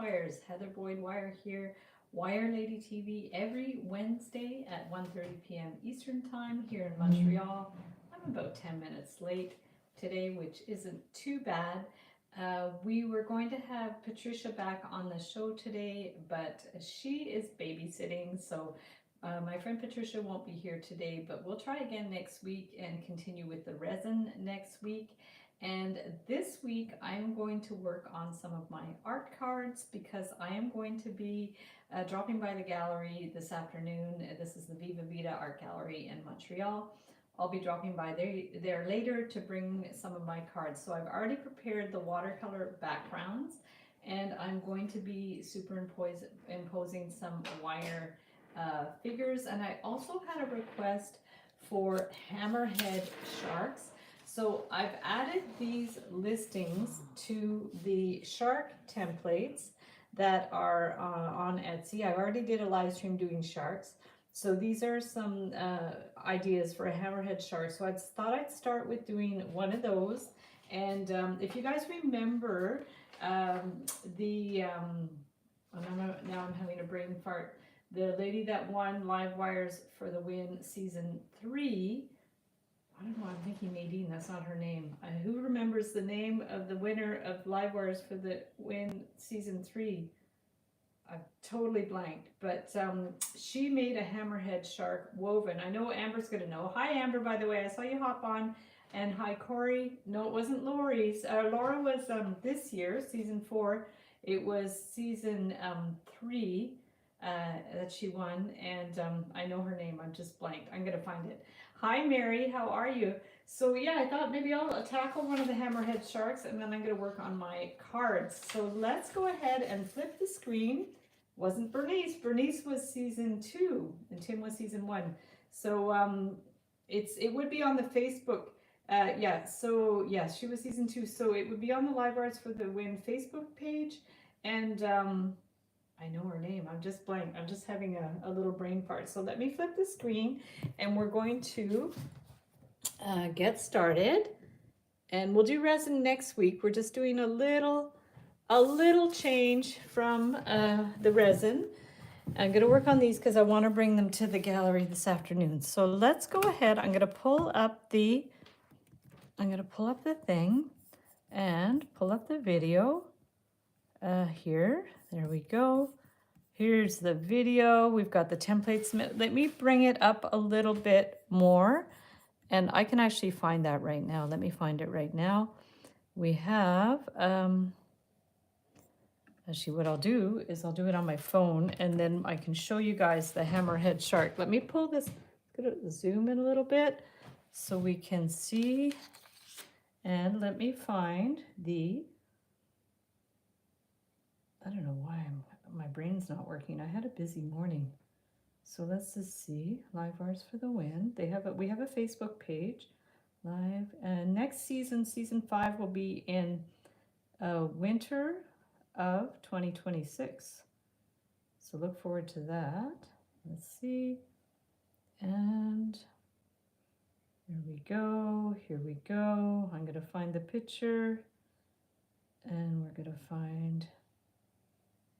Wires. Heather Boyd Wire here, Wire Lady TV, every Wednesday at 1:30 p.m. Eastern Time here in Montreal. I'm about 10 minutes late today, which isn't too bad. We were going to have Patricia back on the show today, but she is babysitting, so my friend Patricia won't be here today, but we'll try again next week and continue with the resin next week. And this week I'm going to work on some of my art cards because I am going to be dropping by the gallery this afternoon. This is the Viva Vida Art Gallery in Montreal. I'll be dropping by there later to bring some of my cards. So I've already prepared the watercolor backgrounds, and I'm going to be superimposing some wire figures. And I also had a request for hammerhead sharks. So I've added these listings to the shark templates that are on Etsy. I already did a live stream doing sharks. So these are some ideas for a hammerhead shark. So I thought I'd start with doing one of those. And if you guys remember now I'm having a brain fart. The lady that won Live Wires for the Win Season 3, I don't know, I'm thinking Nadine, that's not her name. Who remembers the name of the winner of Live Wires for the Win Season 3? I've totally blanked, but she made a hammerhead shark woven. I know Amber's gonna know. Hi Amber, by the way, I saw you hop on. And hi Corey. No, it wasn't Lori's. Laura was this year, season 4. It was season 3 that she won, and I know her name. I'm just blanked. I'm gonna find it. Hi Mary, how are you? So yeah, I thought maybe I'll tackle one of the hammerhead sharks, and then I'm gonna work on my cards. So let's go ahead and flip the screen. Wasn't Bernice. Bernice was season 2 and Tim was season 1. So it would be on the Facebook. Yeah, so yes, she was season 2. So it would be on the Live Arts for the Win Facebook page. And I know her name. I'm just blank. I'm just having a little brain fart. So let me flip the screen and we're going to get started. And we'll do resin next week. We're just doing a little change from the resin. I'm going to work on these because I want to bring them to the gallery this afternoon. So let's go ahead. I'm going to pull up the thing and pull up the video here. There we go. Here's the video. We've got the templates. Let me bring it up a little bit more. And I can actually find that right now. Let me find it right now. We have, actually what I'll do is I'll do it on my phone and then I can show you guys the hammerhead shark. Let me pull this, gonna zoom in a little bit so we can see. And let me find the, I don't know why my brain's not working. I had a busy morning. So let's just see, Live Arts for the Win. We have a Facebook page, live, and next season, season 5 will be in winter of 2026. So look forward to that. Let's see, and here we go, here we go. I'm gonna find the picture, and we're gonna find,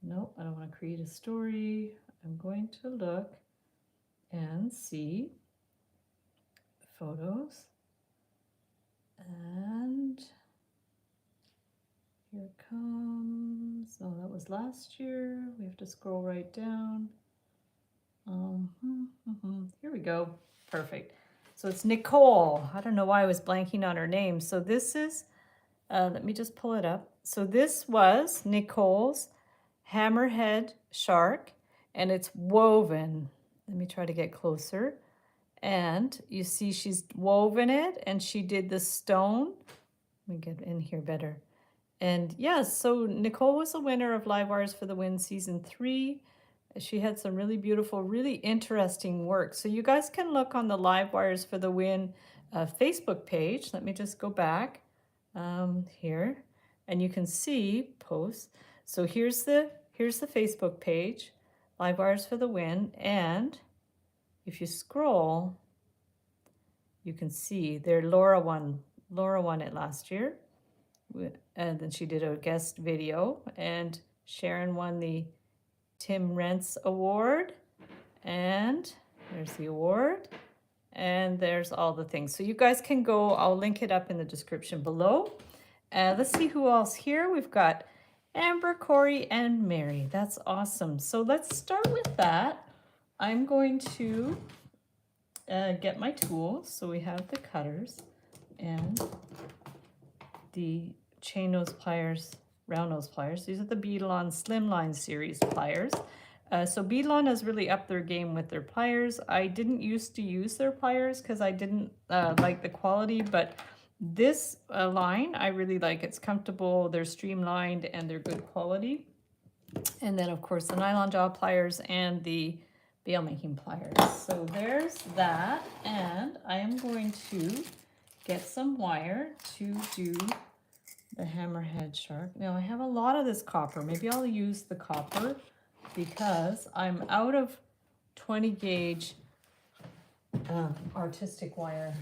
nope, I don't wanna create a story. I'm going to look and see photos, and here it comes. Oh, that was last year. We have to scroll right down. Here we go. Perfect. So it's Nicole. I don't know why I was blanking on her name. So this is, let me just pull it up. So this was Nicole's hammerhead shark, and it's woven. Let me try to get closer. And you see she's woven it, and she did the stone. Let me get in here better. And yes, so Nicole was the winner of Live Wires for the Win Season 3. She had some really beautiful, really interesting work. So you guys can look on the Live Wires for the Win Facebook page. Let me just go back here, and you can see posts. So here's the Facebook page, Live Wires for the Win, and if you scroll, you can see there Laura won it last year, and then she did a guest video, and Sharon won the Tim Rentz Award, and there's the award, and there's all the things. So you guys can go, I'll link it up in the description below. Let's see who else here. We've got Amber, Corey, and Mary. That's awesome. So let's start with that. I'm going to get my tools. So we have the cutters and the chain nose pliers, round nose pliers. These are the Beadlon Slimline series pliers. So Beadlon has really upped their game with their pliers. I didn't used to use their pliers because I didn't like the quality, but this line I really like. It's comfortable, they're streamlined, and they're good quality. And then of course the nylon jaw pliers and the bail making pliers. So there's that, and I am going to get some wire to do the hammerhead shark. Now I have a lot of this copper. Maybe I'll use the copper because I'm out of 20 gauge artistic wire.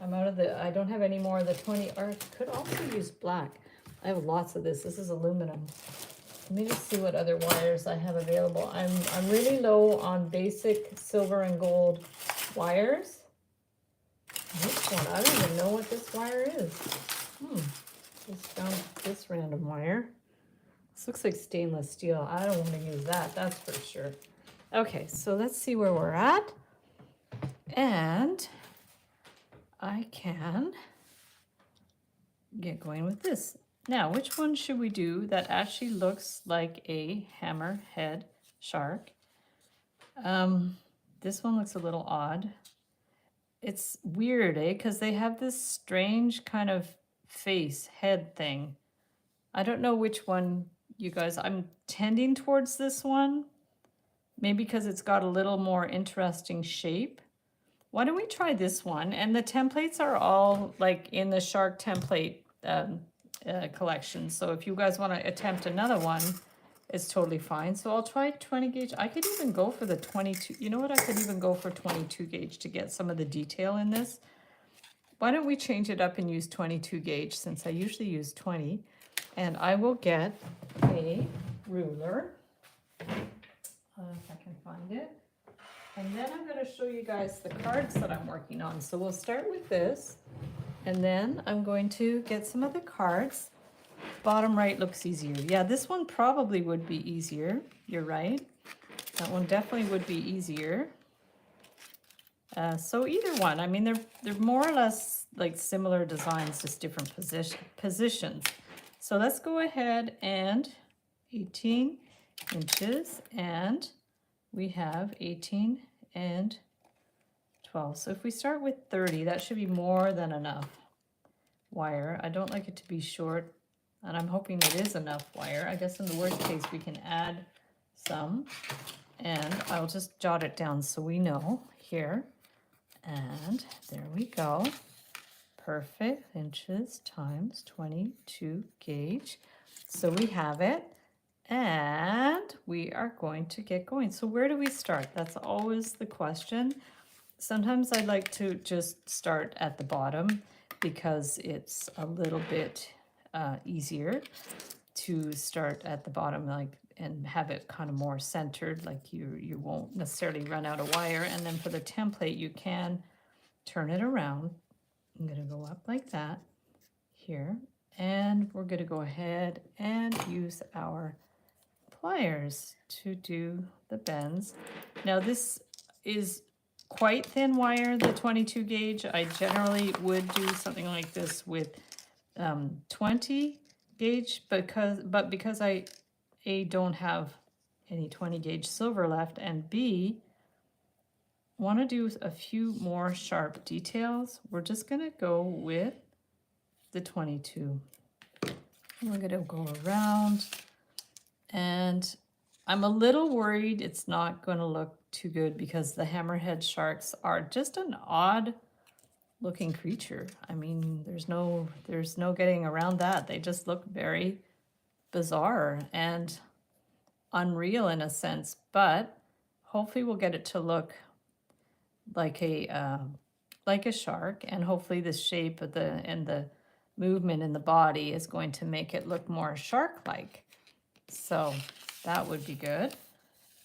I'm out of the, I don't have any more of the 20, or I could also use black. I have lots of this. This is aluminum. Let me just see what other wires I have available. I'm really low on basic silver and gold wires. This one, I don't even know what this wire is. Just found this random wire. This looks like stainless steel. I don't want to use that, that's for sure. Okay, so let's see where we're at. And I can get going with this. Now, which one should we do that actually looks like a hammerhead shark? This one looks a little odd. It's weird, eh? Because they have this strange kind of face, head thing. I don't know which one, you guys. I'm tending towards this one. Maybe because it's got a little more interesting shape. Why don't we try this one? And the templates are all like in the shark template collection. So if you guys want to attempt another one, it's totally fine. So I'll try 20 gauge. I could even go for the 22. You know what? I could even go for 22 gauge to get some of the detail in this. Why don't we change it up and use 22 gauge since I usually use 20. And I will get a ruler. If I can find it. And then I'm going to show you guys the cards that I'm working on. So we'll start with this, and then I'm going to get some of the cards. Bottom right looks easier. Yeah, this one probably would be easier. You're right. That one definitely would be easier. So either one. I mean, they're more or less like similar designs, just different positions. So let's go ahead and 18 inches, and we have 18 and 12. So if we start with 30, that should be more than enough wire. I don't like it to be short, and I'm hoping it is enough wire. I guess in the worst case, we can add some, and I'll just jot it down so we know here. And there we go. Perfect. Inches times 22 gauge. So we have it. And we are going to get going. So where do we start? That's always the question. Sometimes I like to just start at the bottom because it's a little bit easier to start at the bottom, like, and have it kind of more centered, like you won't necessarily run out of wire. And then for the template, you can turn it around. I'm going to go up like that here, and we're going to go ahead and use our pliers to do the bends. Now this is quite thin wire, the 22 gauge. I generally would do something like this with 20 gauge, but because I don't have any 20 gauge silver left, and B, want to do a few more sharp details, we're just going to go with the 22. We're going to go around. And I'm a little worried it's not going to look too good because the hammerhead sharks are just an odd looking creature. I mean, there's no getting around that. They just look very bizarre and unreal in a sense, but hopefully we'll get it to look like a shark, and hopefully the shape of the movement in the body is going to make it look more shark-like. So that would be good.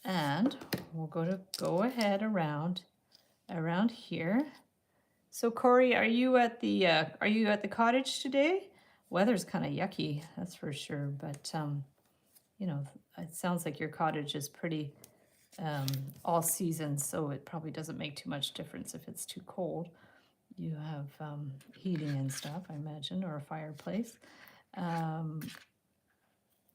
And we'll go ahead around here. So Corey, are you at the cottage today? Weather's kind of yucky, that's for sure. But you know, it sounds like your cottage is pretty all season, so it probably doesn't make too much difference if it's too cold. You have heating and stuff, I imagine, or a fireplace.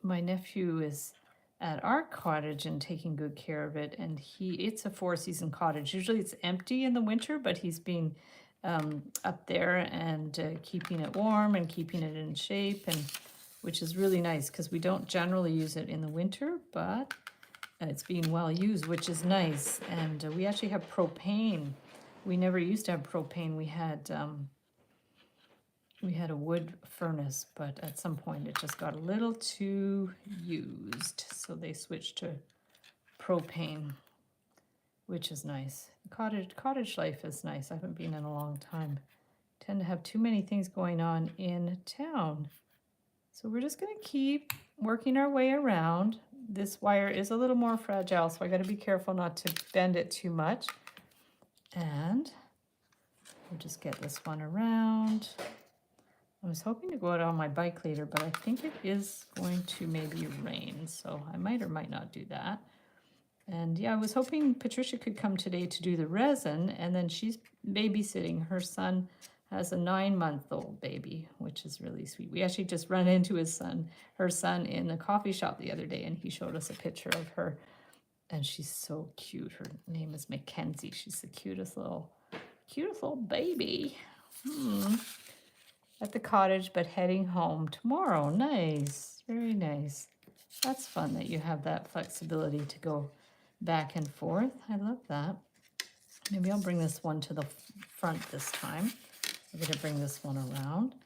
My nephew is at our cottage and taking good care of it, and it's a 4-season cottage. Usually it's empty in the winter, but he's been up there and keeping it warm and keeping it in shape, and which is really nice because we don't generally use it in the winter, but it's being well used, which is nice. And we actually have propane. We never used to have propane. We had a wood furnace, but at some point it just got a little too used. So they switched to propane, which is nice. Cottage life is nice. I haven't been in a long time. Tend to have too many things going on in town. So we're just gonna keep working our way around. This wire is a little more fragile, so I gotta be careful not to bend it too much. And we'll just get this one around. I was hoping to go out on my bike later, but I think it is going to maybe rain, so I might or might not do that. And yeah, I was hoping Patricia could come today to do the resin, and then she's babysitting. Her son has a 9-month-old baby, which is really sweet. We actually just ran into her son in the coffee shop the other day, and he showed us a picture of her, and she's so cute. Her name is Mackenzie. She's the cutest little baby. At the cottage, but heading home tomorrow. Nice, very nice. That's fun that you have that flexibility to go back and forth. I love that. Maybe I'll bring this one to the front this time. I'm going to bring this one around.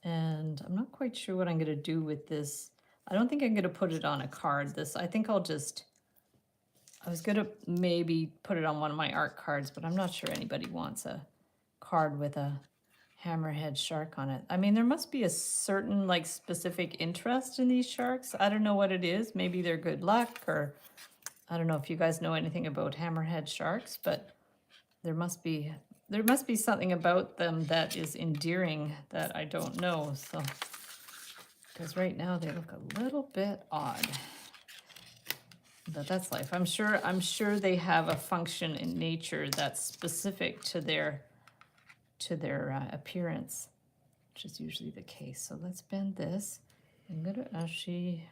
And I'm not quite sure what I'm going to do with this. I don't think I'm going to put it on a card. I think I was going to maybe put it on one of my art cards, but I'm not sure anybody wants a card with a hammerhead shark on it. I mean, there must be a certain like specific interest in these sharks. I don't know what it is. Maybe they're good luck, or I don't know if you guys know anything about hammerhead sharks, but there must be something about them that is endearing that I don't know. So, because right now they look a little bit odd, but that's life. I'm sure they have a function in nature that's specific to their appearance, which is usually the case. So let's bend this. I'm gonna actually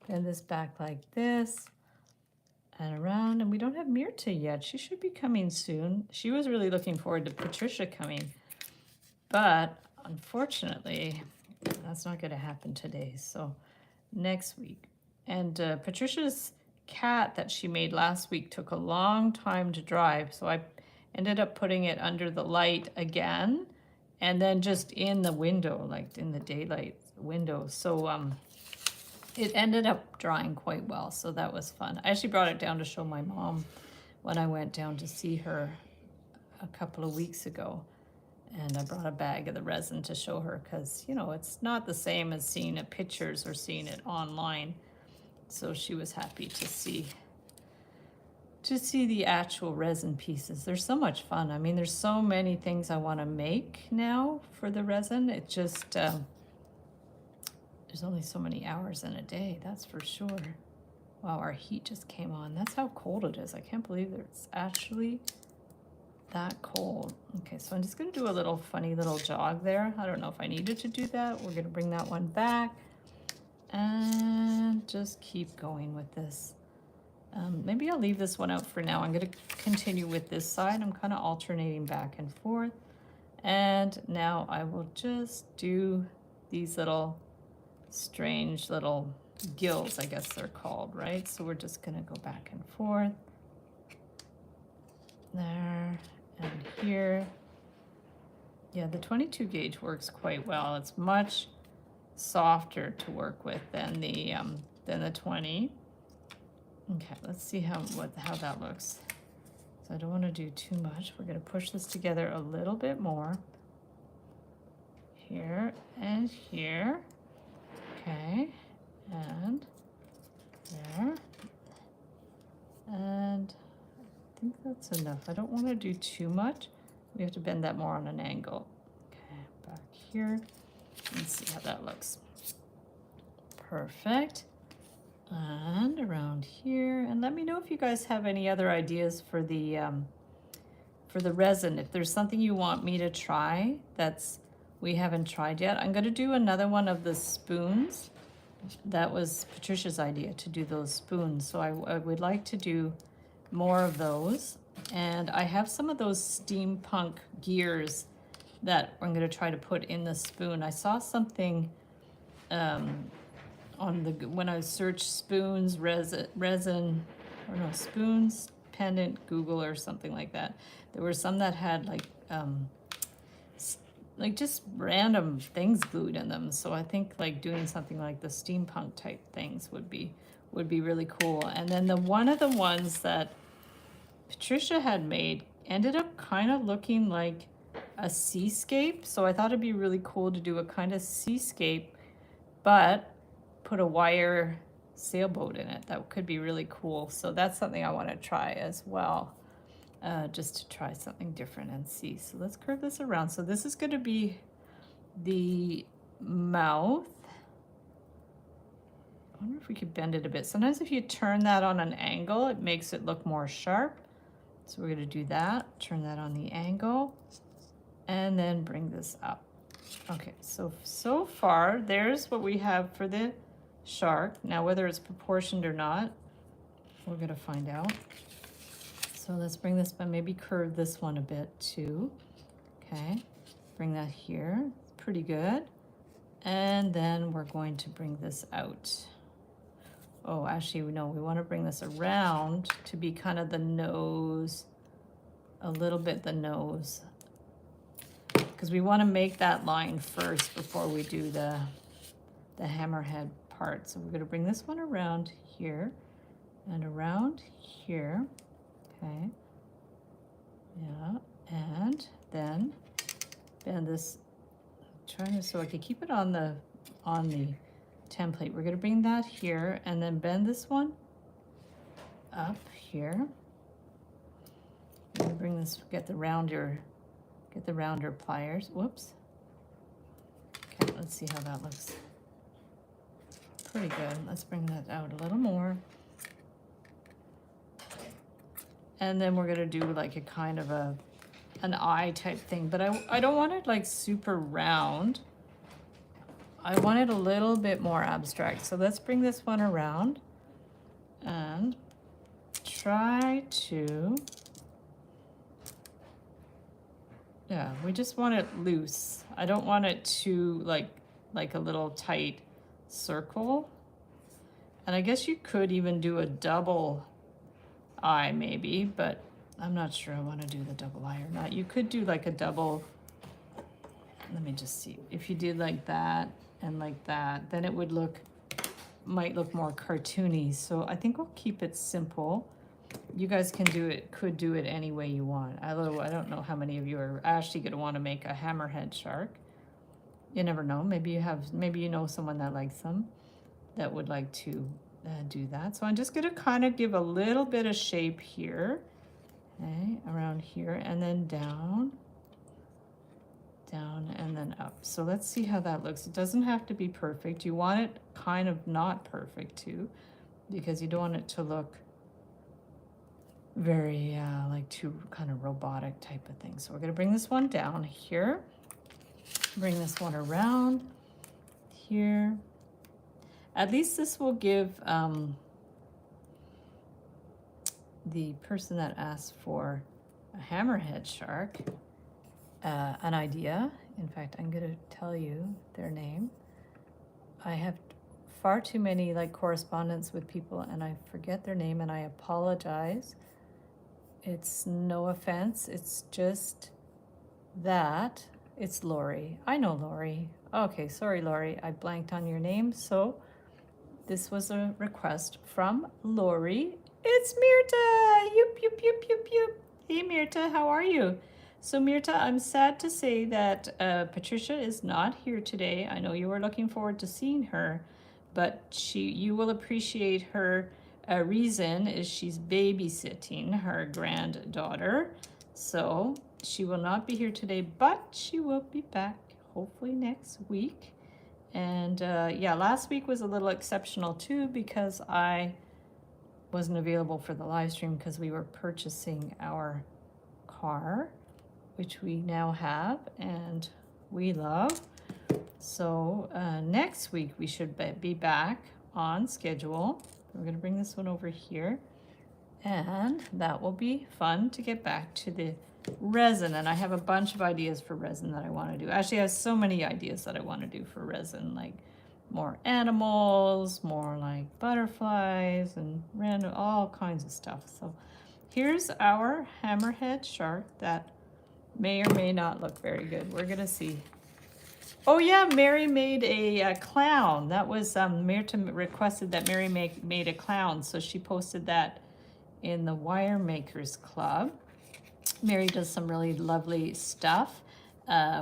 bend this back like this and around. And we don't have Myrta yet. She should be coming soon. She was really looking forward to Patricia coming, but unfortunately, that's not gonna happen today. So next week. And Patricia's cat that she made last week took a long time to dry, so I ended up putting it under the light again, and then just in the window, like in the daylight window. So it ended up drying quite well, so that was fun. I actually brought it down to show my mom when I went down to see her a couple of weeks ago. And I brought a bag of the resin to show her because, you know, it's not the same as seeing it pictures or seeing it online. So she was happy to see the actual resin pieces. They're so much fun. I mean, there's so many things I want to make now for the resin. It just, there's only so many hours in a day, that's for sure. Wow, our heat just came on. That's how cold it is. I can't believe that it's actually that cold. Okay, so I'm just going to do a little funny little jog there. I don't know if I needed to do that. We're going to bring that one back and just keep going with this. Maybe I'll leave this one out for now. I'm going to continue with this side. I'm kind of alternating back and forth. And now I will just do these little strange little gills, I guess they're called, right? So we're just going to go back and forth. There and here. Yeah, the 22 gauge works quite well. It's much softer to work with than the 20. Okay, let's see how that looks. So I don't want to do too much. We're going to push this together a little bit more. Here and here. Okay, and There. And I think that's enough. I don't want to do too much. We have to bend that more on an angle. Okay, back here. Let's see how that looks. Perfect. And around here. And let me know if you guys have any other ideas for the resin. If there's something you want me to try that's we haven't tried yet. I'm going to do another one of the spoons. That was Patricia's idea, to do those spoons. So I would like to do more of those. And I have some of those steampunk gears that I'm going to try to put in the spoon. I saw something on the when I searched spoons, resin, or no, spoons, pendant, Google or something like that. There were some that had like just random things glued in them. So I think like doing something like the steampunk type things would be really cool. And then one of the ones that Patricia had made ended up kind of looking like a seascape. So I thought it'd be really cool to do a kind of seascape, but put a wire sailboat in it. That could be really cool. So that's something I want to try as well. Just to try something different and see. So let's curve this around. So this is going to be the mouth. I wonder if we could bend it a bit. Sometimes if you turn that on an angle, it makes it look more sharp. So we're going to do that. Turn that on the angle and then bring this up. Okay, so far there's what we have for the shark. Now whether it's proportioned or not, we're going to find out. So let's bring this, but maybe curve this one a bit too. Okay, bring that here. It's pretty good. And then we're going to bring this out. Oh, actually, no, we want to bring this around to be kind of the nose, a little bit the nose. Because we want to make that line first before we do the hammerhead part. So we're going to bring this one around here and around here. Okay, yeah, and then bend this, trying to, so I can keep it on the template. We're going to bring that here and then bend this one up here. I'm going to bring this, get the rounder pliers. Whoops. Okay, let's see how that looks. Pretty good. Let's bring that out a little more. And then we're gonna do like a kind of an eye type thing, but I don't want it like super round. I want it a little bit more abstract. So let's bring this one around and try to, yeah, we just want it loose. I don't want it too like a little tight circle. And I guess you could even do a double eye maybe, but I'm not sure I want to do the double eye or not. You could do like a double, let me just see. If you did like that and like that, then it would might look more cartoony. So I think we'll keep it simple. You guys can could do it any way you want. Although I don't know how many of you are actually going to want to make a hammerhead shark. You never know. Maybe you know someone that likes them, that would like to do that. So I'm just going to kind of give a little bit of shape here, okay, around here, and then down, and then up. So let's see how that looks. It doesn't have to be perfect. You want it kind of not perfect too, because you don't want it to look very like too kind of robotic type of thing. So we're going to bring this one down here, bring this one around here. At least this will give the person that asked for a hammerhead shark an idea. In fact, I'm going to tell you their name. I have far too many like correspondence with people and I forget their name and I apologize. It's no offense. It's just that it's Lori. I know Lori. Okay, sorry, Lori. I blanked on your name. So this was a request from Lori. It's Mirta. Yoop, yoop, yoop, yoop, yoop. Hey, Mirta, how are you? So, Mirta, I'm sad to say that Patricia is not here today. I know you were looking forward to seeing her, but you will appreciate her reason is she's babysitting her granddaughter. So she will not be here today, but she will be back hopefully next week. And yeah, last week was a little exceptional too because I wasn't available for the live stream because we were purchasing our car, which we now have and we love. So next week we should be back on schedule. We're going to bring this one over here, and that will be fun to get back to the resin. And I have a bunch of ideas for resin that I want to do. Actually, I have so many ideas that I want to do for resin, like more animals, more like butterflies, and random, all kinds of stuff. So here's our hammerhead shark that may or may not look very good. We're going to see. Oh yeah, Mary made a clown. That was Myrta requested that Mary made a clown, so she posted that in the Wire Makers Club. Mary does some really lovely stuff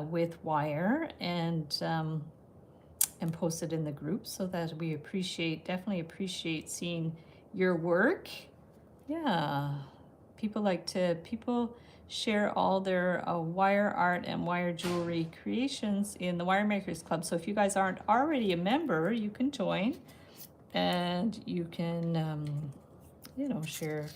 with wire and posted in the group, so that we definitely appreciate seeing your work. Yeah, people share all their wire art and wire jewelry creations in the Wire Makers Club. So if you guys aren't already a member, you can join, and you can, you know, we're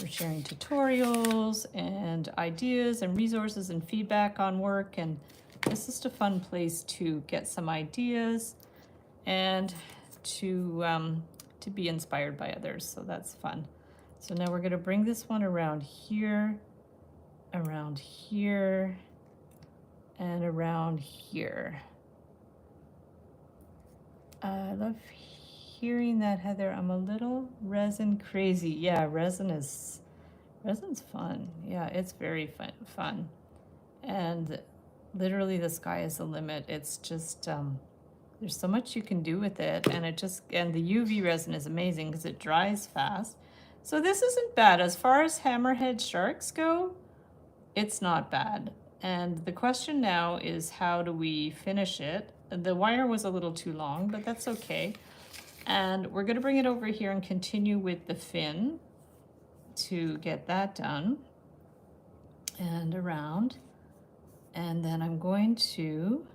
sharing tutorials and ideas and resources and feedback on work. And it's just a fun place to get some ideas and to be inspired by others. So that's fun. So now we're going to bring this one around here, and around here. I love hearing that, Heather. I'm a little resin crazy. Yeah, resin's fun. Yeah, it's very fun. And literally the sky is the limit. It's just there's so much you can do with it, and the UV resin is amazing because it dries fast. So this isn't bad. As far as hammerhead sharks go, it's not bad. And the question now is, how do we finish it? The wire was a little too long, but that's okay. And we're going to bring it over here and continue with the fin to get that done and around. And then I'm going to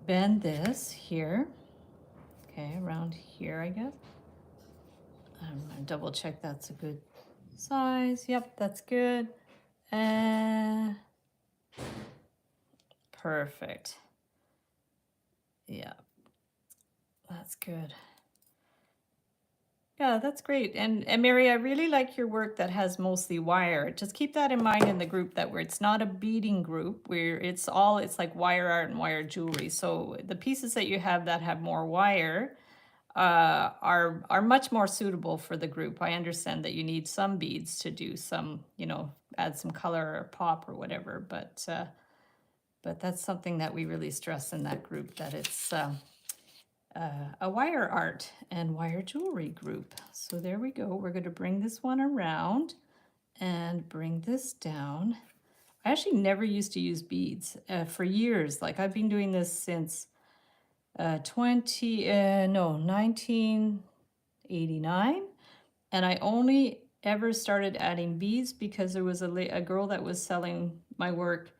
bend this here. Okay, around here, I guess. I'm going to double check that's a good size. Yep, that's good. Perfect. Yeah, that's good. Yeah, that's great. And Mary, I really like your work that has mostly wire. Just keep that in mind in the group, that where it's not a beading group, where it's like wire art and wire jewelry. So the pieces that you have that have more wire are much more suitable for the group. I understand that you need some beads to do some, you know, add some color or pop or whatever, but that's something that we really stress in that group, that it's a wire art and wire jewelry group. So there we go. We're going to bring this one around and bring this down. I actually never used to use beads for years. Like, I've been doing this since 1989, and I only ever started adding beads because there was a girl that was selling my work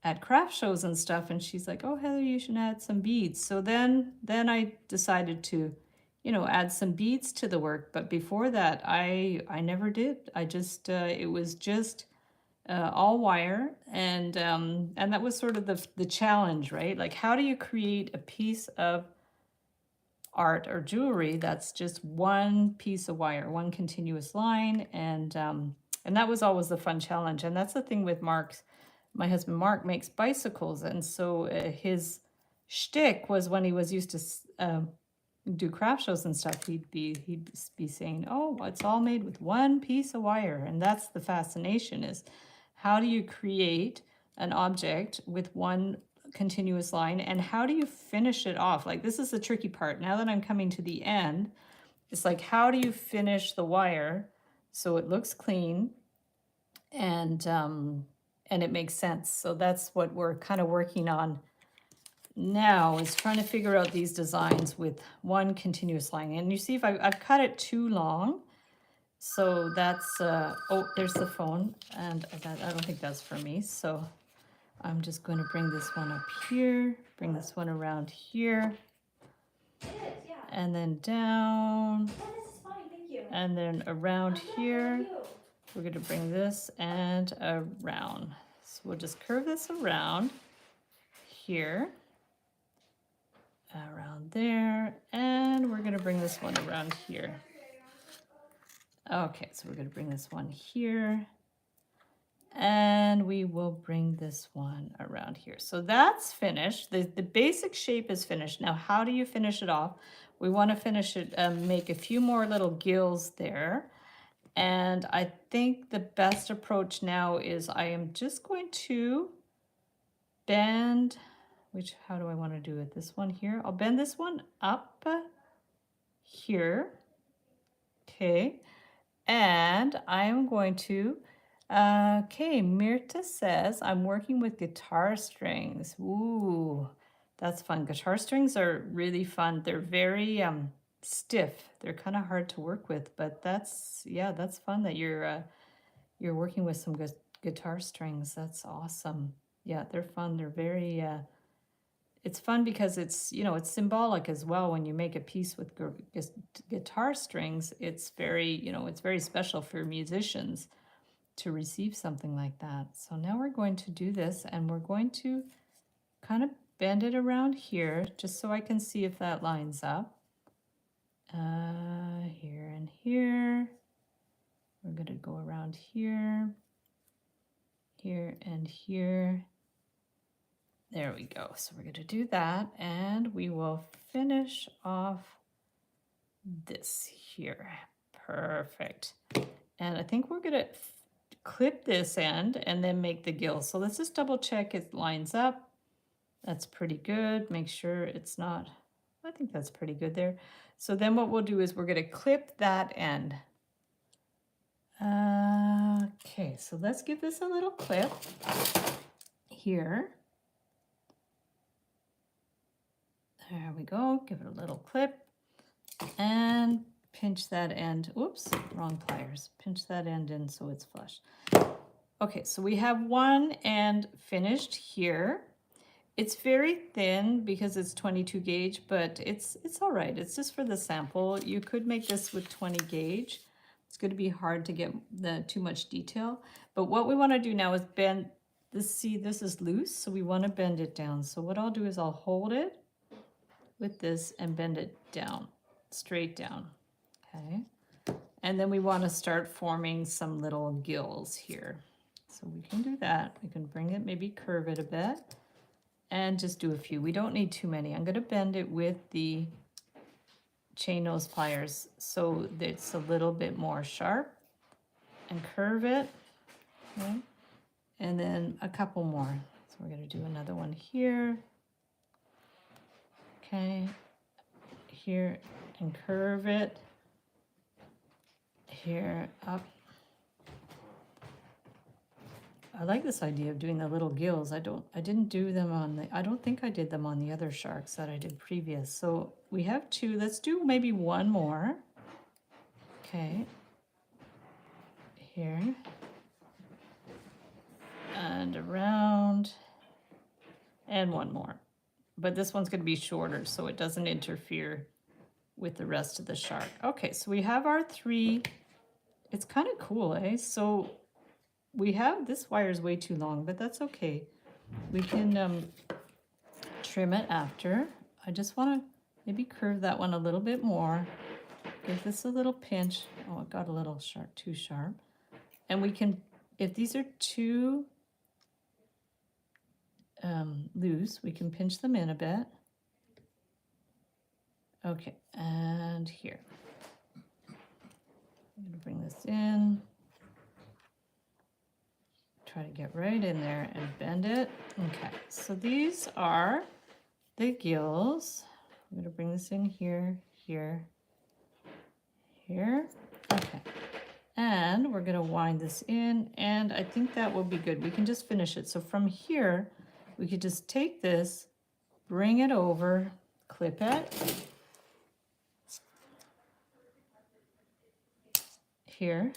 at craft shows and stuff, and she's like, "Oh, Heather, you should add some beads." So then I decided to, you know, add some beads to the work. But before that, I never did. I just it was just all wire, and that was sort of the challenge, right? Like, how do you create a piece of art or jewelry that's just one piece of wire, one continuous line? And that was always the fun challenge. And that's the thing with my husband Mark makes bicycles, and so his shtick was, when he was used to do craft shows and stuff, he'd be saying, "Oh, it's all made with one piece of wire." And that's the fascination, is how do you create an object with one continuous line, and how do you finish it off? Like, this is the tricky part. Now that I'm coming to the end, it's like, how do you finish the wire so it looks clean and it makes sense? So that's what we're kind of working on now is trying to figure out these designs with one continuous line. And you see if I've cut it too long. So that's, oh, there's the phone. And that, I don't think that's for me. So I'm just going to bring this one up here, bring this one around here. It is, yeah. And then down. Oh, this is fine, thank you. And then around here. Thank you. We're going to bring this and around. So we'll just curve this around here, around there, and we're going to bring this one around here. Okay, so we're going to bring this one here, and we will bring this one around here. So that's finished. The basic shape is finished. Now, how do you finish it off? We want to finish it, make a few more little gills there. And I think the best approach now is I am just going to bend, how do I want to do it? This one here. I'll bend this one up here. Okay. And I am going to, okay, Mirta says, I'm working with guitar strings. Ooh, that's fun. Guitar strings are really fun. They're very stiff. They're kind of hard to work with, but that's, yeah, that's fun that you're working with some guitar strings. That's awesome. Yeah, they're fun. They're very, it's fun because it's, you know, it's symbolic as well. When you make a piece with guitar strings, it's very, you know, it's very special for musicians to receive something like that. So now we're going to do this, and we're going to kind of bend it around here just so I can see if that lines up. Here and here. We're going to go around here, here and here. There we go. So we're going to do that, and we will finish off this here. Perfect. And I think we're going to clip this end and then make the gills. So let's just double check it lines up. That's pretty good. Make sure it's not, I think that's pretty good there. So then what we'll do is we're going to clip that end. Okay, so let's give this a little clip here. There we go. Give it a little clip and pinch that end. Oops, wrong pliers. Pinch that end in so it's flush. Okay, so we have one end finished here. It's very thin because it's 22 gauge, but it's all right. It's just for the sample. You could make this with 20 gauge. It's going to be hard to get too much detail. But what we want to do now is bend this. See, this is loose, so we want to bend it down. So what I'll do is I'll hold it with this and bend it down, straight down. Okay. And then we want to start forming some little gills here. So we can do that. We can bring it, maybe curve it a bit, and just do a few. We don't need too many. I'm going to bend it with the chain nose pliers so that it's a little bit more sharp, and curve it. Okay. And then a couple more. So we're going to do another one here. Okay. Here, and curve it. Here, up. I like this idea of doing the little gills. I didn't do them on I don't think I did them on the other sharks that I did previous. So we have two. Let's do maybe one more. Okay. Here. And around. And one more. But this one's going to be shorter so it doesn't interfere with the rest of the shark. Okay, so we have our three. It's kind of cool, eh? So we have, this wire is way too long, but that's okay. We can trim it after. I just want to maybe curve that one a little bit more. Give this a little pinch. Oh, it got a little sharp, too sharp. And we can, if these are too loose, we can pinch them in a bit. Okay, and here. I'm going to bring this in. Try to get right in there and bend it. Okay, so these are the gills. I'm going to bring this in here, here, here. Okay, and we're going to wind this in, and I think that will be good. We can just finish it. So from here, we could just take this bring it over, clip it. Here,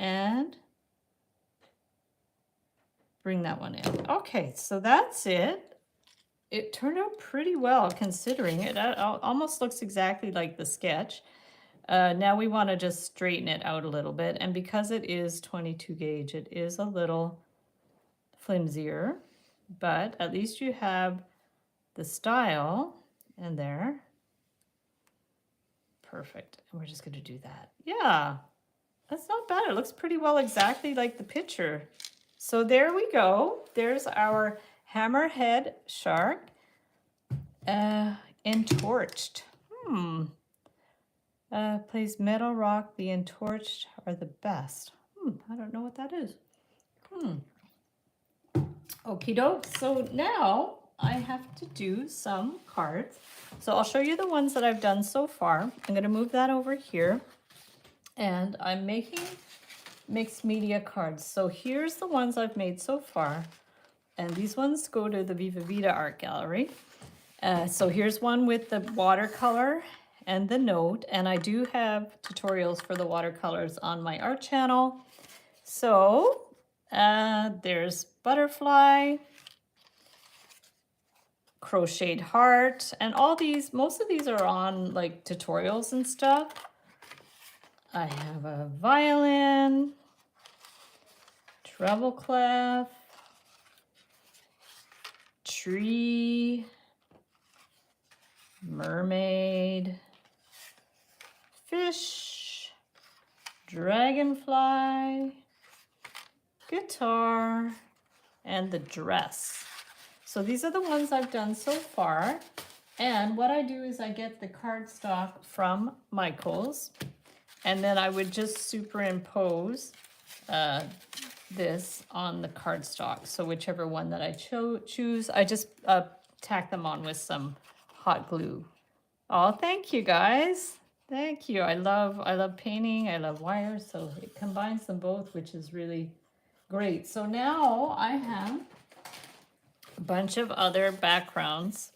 and bring that one in. Okay, so that's it. It turned out pretty well considering it almost looks exactly like the sketch. Now we want to just straighten it out a little bit, and because it is 22 gauge, it is a little flimsier, but at least you have the style in there. Perfect. And we're just going to do that. Yeah, that's not bad. It looks pretty well exactly like the picture. So there we go. There's our hammerhead shark entorched. Plays metal rock. The entorched are the best. I don't know what that is. Okie doke. So now I have to do some cards. So I'll show you the ones that I've done so far. I'm going to move that over here. And I'm making mixed media cards. So here's the ones I've made so far. And these ones go to the Viva Vida Art Gallery. So here's one with the watercolor and the note. And I do have tutorials for the watercolors on my art channel. So there's butterfly, crocheted heart, and all these, most of these are on like tutorials and stuff. I have a violin, treble clef, tree, mermaid, fish, dragonfly, guitar, and the dress. So these are the ones I've done so far. And what I do is I get the cardstock from Michael's, and then I would just superimpose this on the cardstock. So whichever one that I choose, I just tack them on with some hot glue. Oh, thank you guys. Thank you. I love painting. I love wires. So it combines them both, which is really great. So now I have a bunch of other backgrounds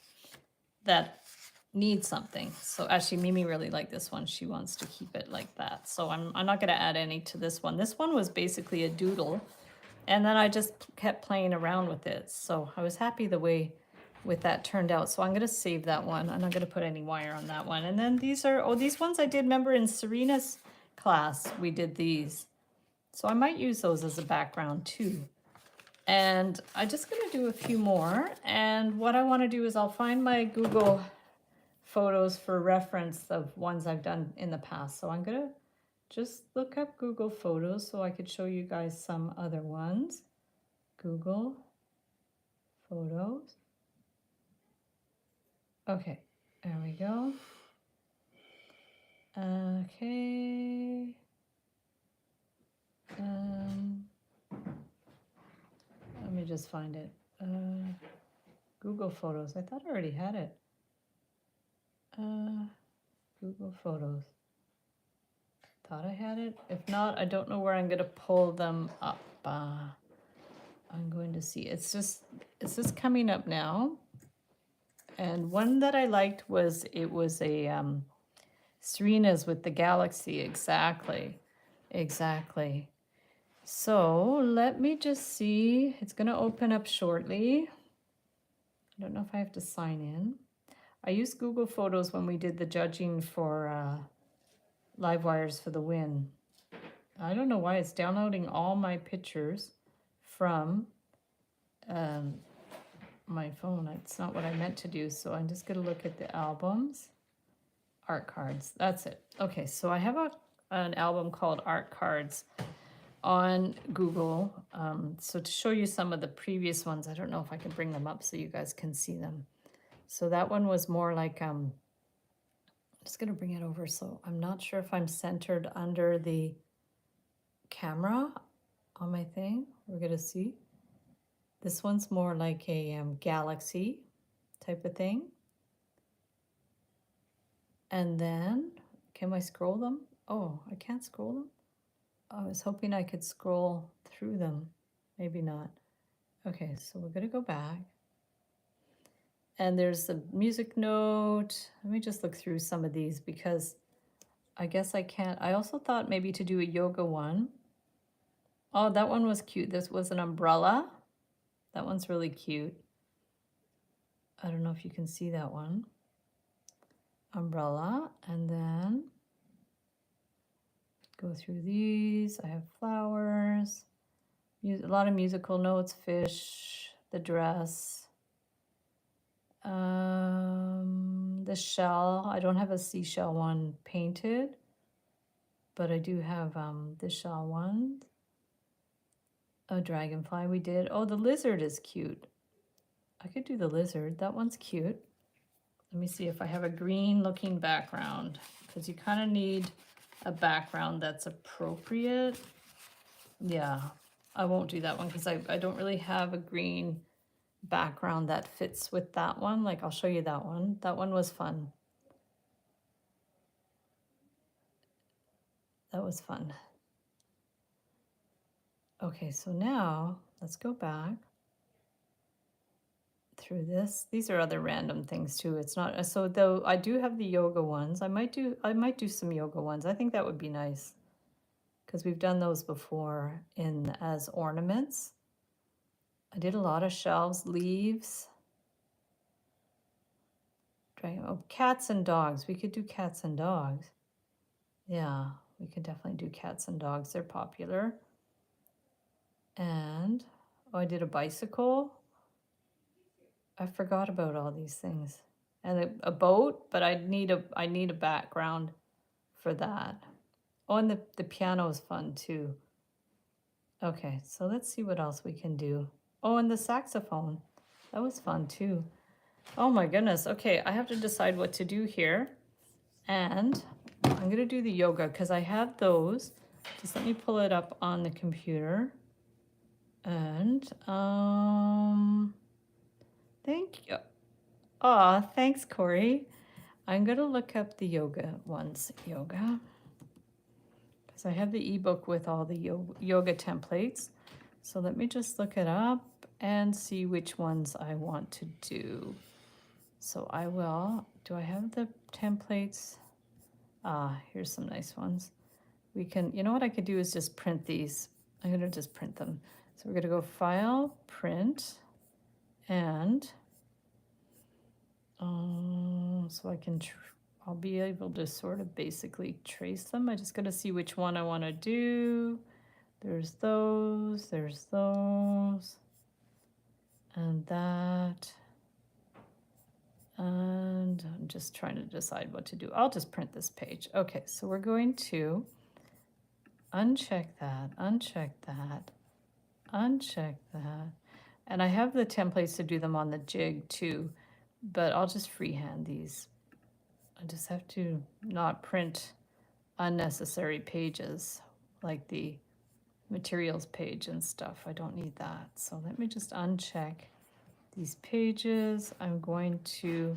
that need something. So actually Mimi really liked this one. She wants to keep it like that. So I'm not going to add any to this one. This one was basically a doodle, and then I just kept playing around with it. So I was happy the way with that turned out. So I'm going to save that one. I'm not going to put any wire on that one. And then these are, these ones I did remember in Serena's class, we did these. So I might use those as a background too. And I'm just going to do a few more. And what I want to do is I'll find my Google photos for reference of ones I've done in the past. So I'm going to just look up Google Photos so I could show you guys some other ones. Google Photos. Okay, there we go. Okay. Let me just find it. Google Photos. I thought I already had it. Google Photos. Thought I had it. If not, I don't know where I'm going to pull them up. I'm going to see. It's just coming up now. And one that I liked was, it was a Serena's with the galaxy. Exactly. So let me just see. It's going to open up shortly. I don't know if I have to sign in. I used Google Photos when we did the judging for Livewires for the Win. I don't know why it's downloading all my pictures from my phone. It's not what I meant to do. So I'm just going to look at the albums. Art cards. That's it. Okay, so I have an album called Art Cards on Google. So to show you some of the previous ones, I don't know if I can bring them up so you guys can see them. So that one was more like, I'm just going to bring it over. So I'm not sure if I'm centered under the camera on my thing. We're going to see. This one's more like a galaxy type of thing. And then, can I scroll them? Oh, I can't scroll them? I was hoping I could scroll through them. Maybe not. Okay, so we're going to go back. And there's a music note. Let me just look through some of these because I guess I can't. I also thought maybe to do a yoga one. Oh, that one was cute. This was an umbrella. That one's really cute. I don't know if you can see that one. Umbrella. And then go through these. I have flowers. A lot of musical notes. Fish. The dress. The shell. I don't have a seashell one painted, but I do have the shell one. A dragonfly we did. Oh, the lizard is cute. I could do the lizard. That one's cute. Let me see if I have a green looking background, because you kind of need a background that's appropriate. Yeah, I won't do that one because I don't really have a green background that fits with that one. Like, I'll show you that one. That one was fun. That was fun. Okay, so now let's go back through this. These are other random things too. It's not so though I do have the yoga ones. I might do some yoga ones. I think that would be nice because we've done those before in as ornaments. I did a lot of shelves, leaves. Oh, cats and dogs. We could do cats and dogs. Yeah, we could definitely do cats and dogs. They're popular. And oh, I did a bicycle. I forgot about all these things. And a boat, but I need a background for that. Oh, and the piano is fun too. Okay, so let's see what else we can do. Oh, and the saxophone. That was fun too. Oh my goodness. Okay, I have to decide what to do here. And I'm gonna do the yoga because I have those. Just let me pull it up on the computer. And thank you. Aw, thanks, Corey. I'm gonna look up the yoga ones. Yoga. Because I have the ebook with all the yoga templates. So let me just look it up and see which ones I want to do. So I will, do I have the templates? Ah, here's some nice ones. We can, you know what I could do is just print these. I'm gonna just print them. So we're gonna go File, Print, and so I can, I'll be able to sort of basically trace them. I just gotta see which one I wanna do. There's those, and that. And I'm just trying to decide what to do. I'll just print this page. Okay, so we're going to uncheck that, uncheck that, uncheck that. And I have the templates to do them on the jig too, but I'll just freehand these. I just have to not print unnecessary pages like the materials page and stuff. I don't need that. So let me just uncheck these pages. I'm going to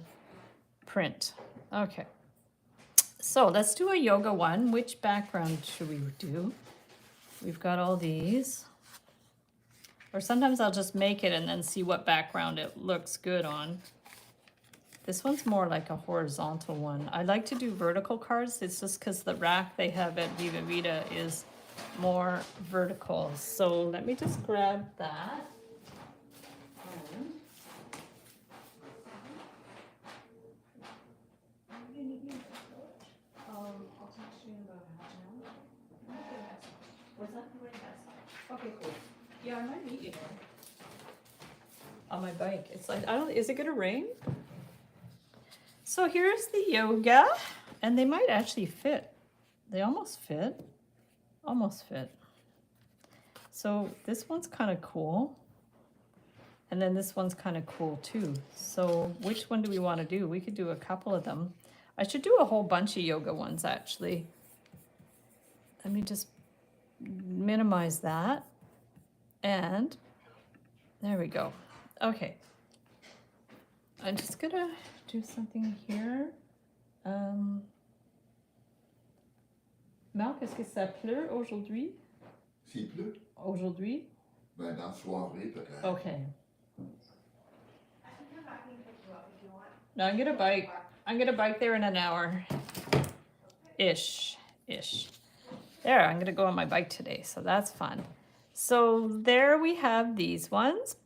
print. Okay. So let's do a yoga one. Which background should we do? We've got all these. Or sometimes I'll just make it and then see what background it looks good on. This one's more like a horizontal one. I like to do vertical cards. It's just because the rack they have at Viva Vita is more vertical. So let me just grab that. I'll text you in about half an hour. What's that? Okay, cool. Yeah, I might meet you there. On my bike. It's like, I don't, is it gonna rain? So here's the yoga, and they might actually fit. They almost fit. Almost fit. So this one's kind of cool. And then this one's kind of cool too. So which one do we want to do? We could do a couple of them. I should do a whole bunch of yoga ones actually. Let me just minimize that. And there we go. Okay. I'm just gonna do something here. Marc, est-ce que ça pleut aujourd'hui? S'il pleut? Aujourd'hui? Ben, dans la soirée, peut-être. Okay. I can come back and pick you up. No, I'm gonna bike. I'm gonna bike there in an hour. Ish. There, I'm gonna go on my bike today, so that's fun. So there we have these ones.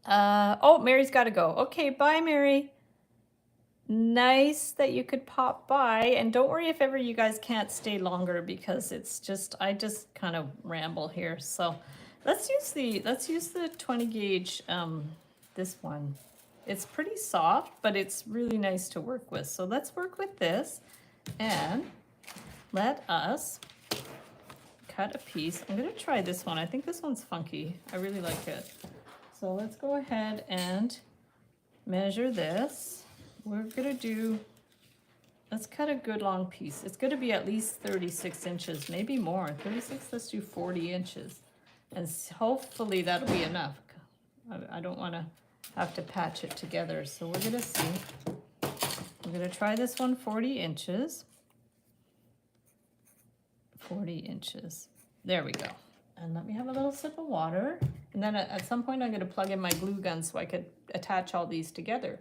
Oh, Mary's gotta go. Okay, bye, Mary. Nice that you could pop by, and don't worry if ever you guys can't stay longer because it's just I just kind of ramble here. So let's use the 20 gauge this one. It's pretty soft, but it's really nice to work with. So let's work with this and let us cut a piece. I'm gonna try this one. I think this one's funky. I really like it. So let's go ahead and measure this. We're gonna do, let's cut a good long piece. It's gonna be at least 36 inches, maybe more. 36, let's do 40 inches. And hopefully that'll be enough. I don't wanna have to patch it together, so we're gonna see. I'm gonna try this one 40 inches. 40 inches. There we go. And let me have a little sip of water. And then at some point I'm gonna plug in my glue gun so I could attach all these together.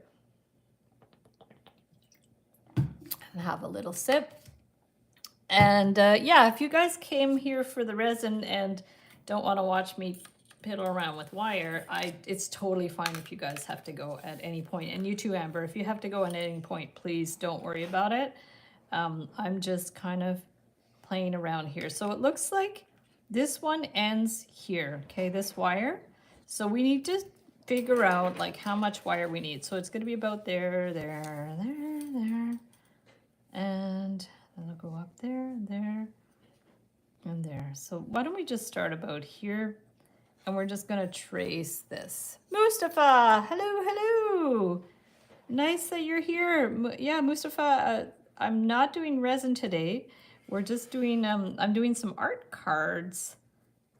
And have a little sip. And yeah, if you guys came here for the resin and don't want to watch me piddle around with wire, it's totally fine if you guys have to go at any point. And you too, Amber, if you have to go at any point, please don't worry about it. I'm just kind of playing around here. So it looks like this one ends here, okay, this wire. So we need to figure out like how much wire we need. So it's going to be about there, and then I'll go up there, there, and there. So why don't we just start about here, and we're just gonna trace this. Mustafa, hello. Nice that you're here. Yeah, Mustafa, I'm not doing resin today. We're just doing, I'm doing some art cards.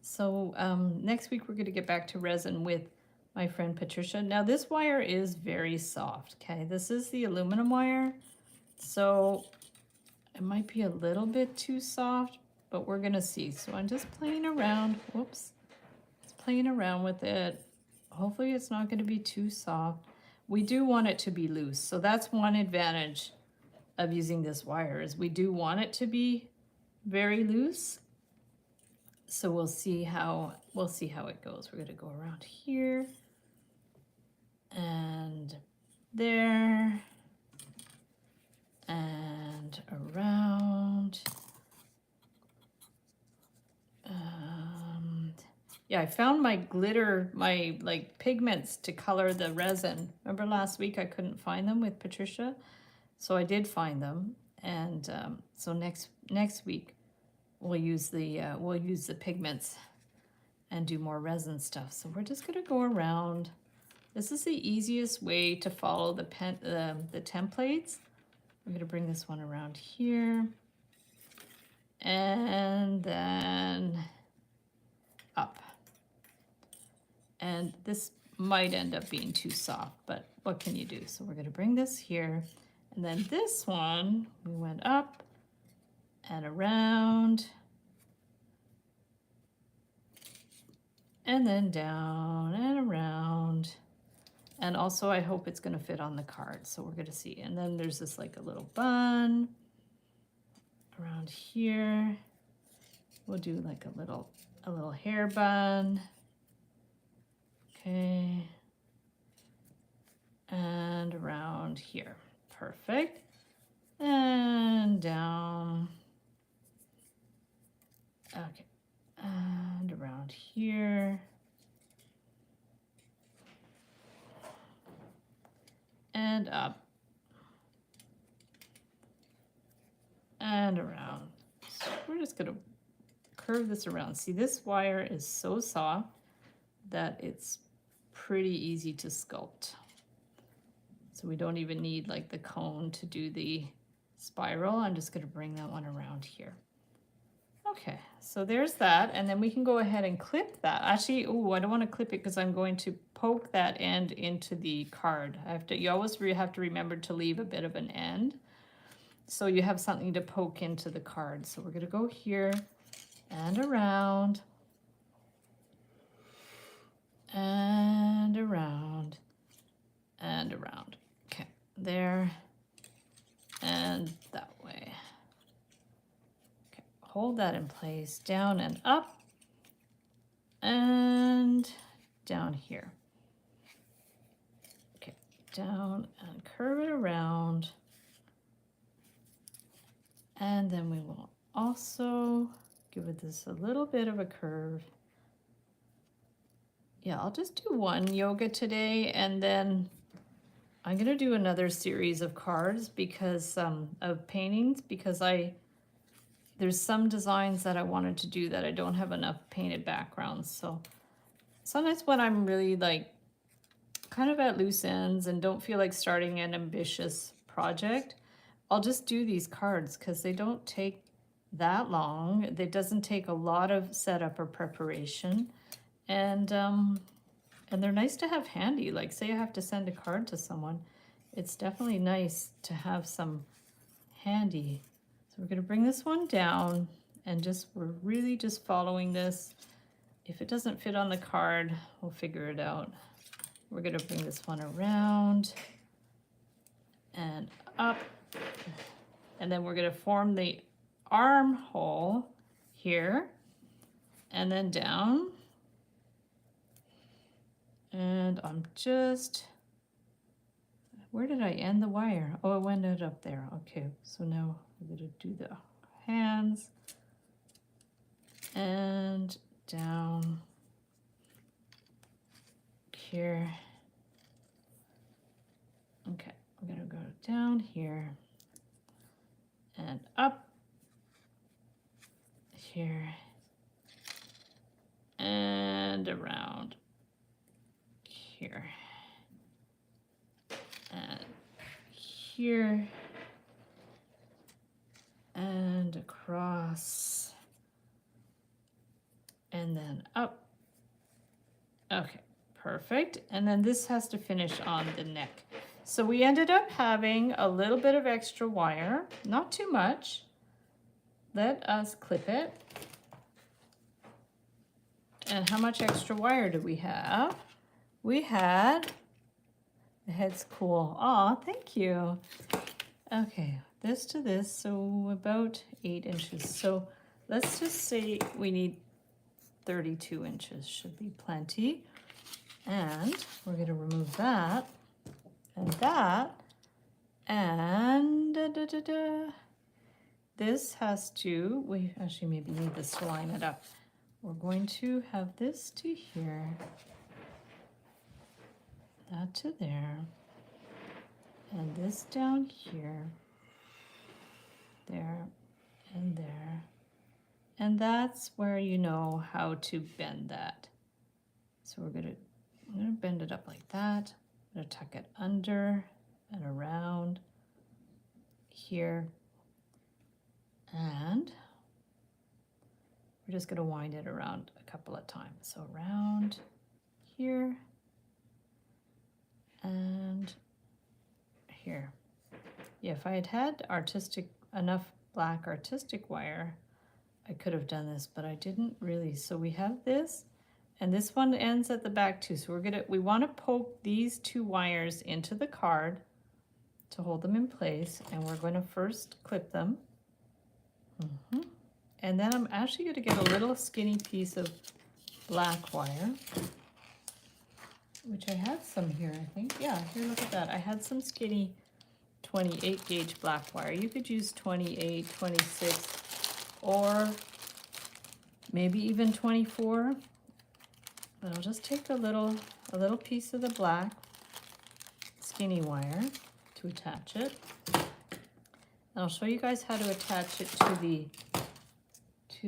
So next week we're gonna get back to resin with my friend Patricia. Now this wire is very soft, okay? This is the aluminum wire. So it might be a little bit too soft, but we're gonna see. So I'm just playing around. Whoops. Just playing around with it. Hopefully it's not gonna be too soft. We do want it to be loose. So that's one advantage of using this wire is we do want it to be very loose. So we'll see how it goes. We're gonna go around here and there and around. Yeah, I found my glitter, my like pigments to color the resin. Remember last week I couldn't find them with Patricia? So I did find them. And so next week we'll use the pigments and do more resin stuff. So we're just gonna go around. This is the easiest way to follow the templates. I'm gonna bring this one around here. And then up. And this might end up being too soft, but what can you do? So we're gonna bring this here. And then this one, we went up and around. And then down and around. And also I hope it's gonna fit on the card. So we're gonna see. And then there's this like a little bun around here. We'll do like a little hair bun. Okay. And around here. Perfect. And down. Okay. And around here. And up. And around. So we're just gonna curve this around. See, this wire is so soft that it's pretty easy to sculpt. So we don't even need like the cone to do the spiral. I'm just gonna bring that one around here. Okay, so there's that, and then we can go ahead and clip that. Actually, oh, I don't want to clip it because I'm going to poke that end into the card. You always have to remember to leave a bit of an end, so you have something to poke into the card. So we're gonna go here and around, and around, and around. Okay, there and that way. Okay, hold that in place, down and up and down here. Okay, down and curve it around. And then we will also give it this a little bit of a curve. Yeah, I'll just do one yoga today, and then I'm gonna do another series of cards because of paintings, because there's some designs that I wanted to do that I don't have enough painted backgrounds. So sometimes when I'm really like kind of at loose ends and don't feel like starting an ambitious project, I'll just do these cards because they don't take that long. It doesn't take a lot of setup or preparation, and they're nice to have handy. Like, say you have to send a card to someone, it's definitely nice to have some handy. So we're going to bring this one down, and we're really just following this. If it doesn't fit on the card, we'll figure it out. We're going to bring this one around and up. And then we're going to form the armhole here and then down. And I'm just, where did I end the wire? Oh, it went up there. Okay, so now we're going to do the hands and down here. Okay, I'm going to go down here and up here and around here and here and across and then up. Okay, perfect. And then this has to finish on the neck. So we ended up having a little bit of extra wire, not too much. Let us clip it. And how much extra wire do we have? We had, the head's cool. Aw, thank you. Okay, this to this, so about 8 inches. So let's just say we need 32 inches, should be plenty. And we're gonna remove that and that. And this has to, we actually maybe need this to line it up. We're going to have this to here, that to there, and this down here, there, and there. And that's where you know how to bend that. So I'm gonna bend it up like that. I'm gonna tuck it under and around here. And we're just gonna wind it around a couple of times. So around here and here. Yeah, if I had had enough black artistic wire, I could have done this, but I didn't really. So we have this, and this one ends at the back too. So we want to poke these 2 wires into the card to hold them in place, and we're going to first clip them. And then I'm actually going to get a little skinny piece of black wire, which I had some here, I think. Yeah, here, look at that. I had some skinny 28 gauge black wire. You could use 28, 26, or maybe even 24. But I'll just take a little piece of the black skinny wire to attach it. And I'll show you guys how to attach it to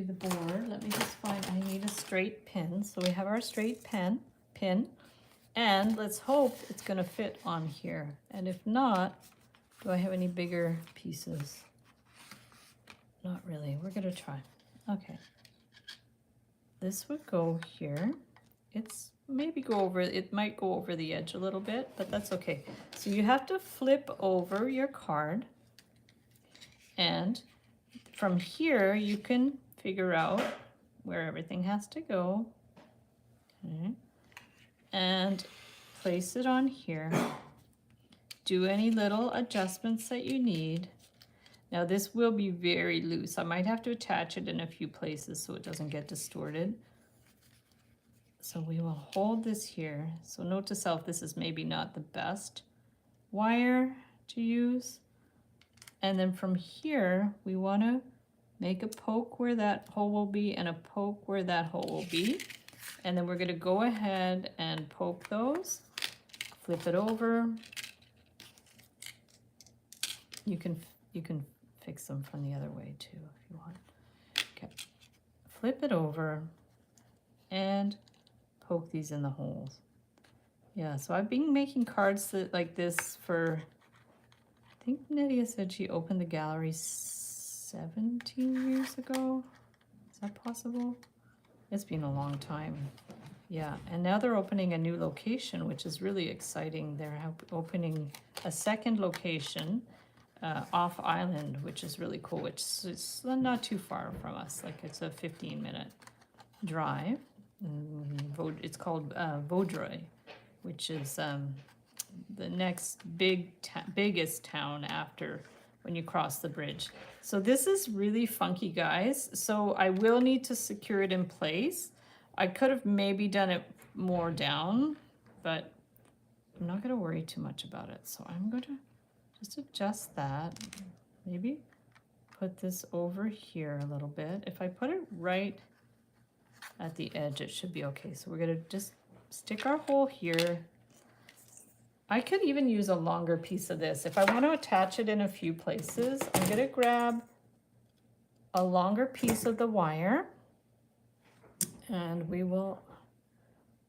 the board. Let me just find, I need a straight pin. So we have our straight pin, and let's hope it's gonna fit on here. And if not, do I have any bigger pieces? Not really, we're gonna try. Okay. This would go here. It's maybe it might go over the edge a little bit, but that's okay. So you have to flip over your card, and from here you can figure out where everything has to go. Okay. And place it on here. do any little adjustments that you need. Now this will be very loose. I might have to attach it in a few places so it doesn't get distorted. So we will hold this here. So note to self, this is maybe not the best wire to use. And then from here, we want to make a poke where that hole will be and a poke where that hole will be. And then we're going to go ahead and poke those, flip it over. You can fix them from the other way too if you want. Okay, flip it over and poke these in the holes. Yeah, so I've been making cards like this for, I think Nydia said she opened the gallery 17 years ago. Is that possible? It's been a long time. Yeah, and now they're opening a new location, which is really exciting. They're opening a second location off island, which is really cool, which is not too far from us. Like it's a 15-minute drive. It's called Vaudreuil, which is the next biggest town after when you cross the bridge. So this is really funky, guys. So I will need to secure it in place. I could have maybe done it more down, but I'm not going to worry too much about it. So I'm going to just adjust that. Maybe put this over here a little bit. If I put it right at the edge, it should be okay. So we're going to just stick our hole here. I could even use a longer piece of this. If I want to attach it in a few places, I'm going to grab a longer piece of the wire and we will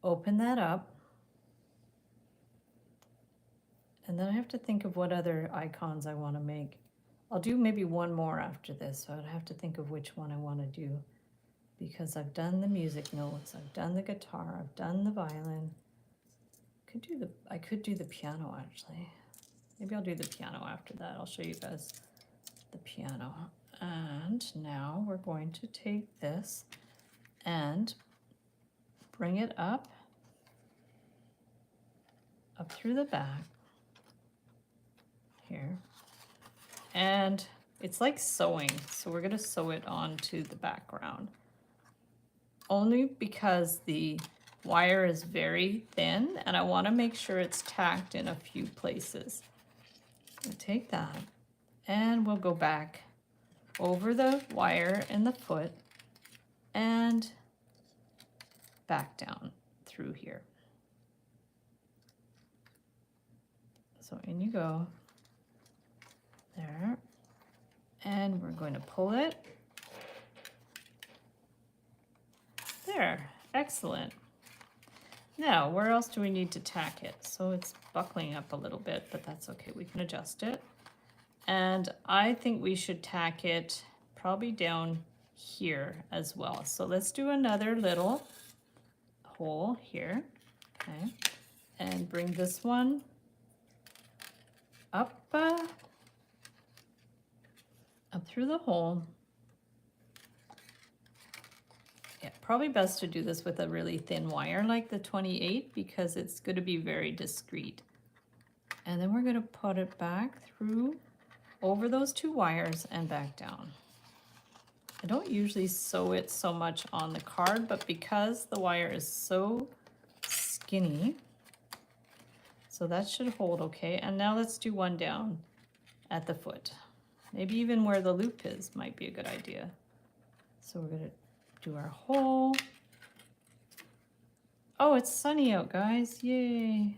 open that up. And then I have to think of what other icons I want to make. I'll do maybe one more after this, so I'd have to think of which one I want to do, because I've done the music notes, I've done the guitar, I've done the violin. I could do the piano actually. Maybe I'll do the piano after that. I'll show you guys the piano. And now we're going to take this and bring it up through the back here. And it's like sewing, so we're going to sew it onto the background. Only because the wire is very thin and I want to make sure it's tacked in a few places. We'll take that and we'll go back over the wire in the foot and back down through here. So in you go. There. And we're going to pull it. There. Excellent. Now, where else do we need to tack it? So it's buckling up a little bit, but that's okay. We can adjust it. And I think we should tack it probably down here as well. So let's do another little hole here. Okay. And bring this one up through the hole. Yeah, probably best to do this with a really thin wire like the 28 because it's going to be very discreet. And then we're going to put it back through over those two wires and back down. I don't usually sew it so much on the card, but because the wire is so skinny, so that should hold okay. And now let's do one down at the foot. Maybe even where the loop is might be a good idea. So we're going to do our hole. Oh, it's sunny out, guys. Yay.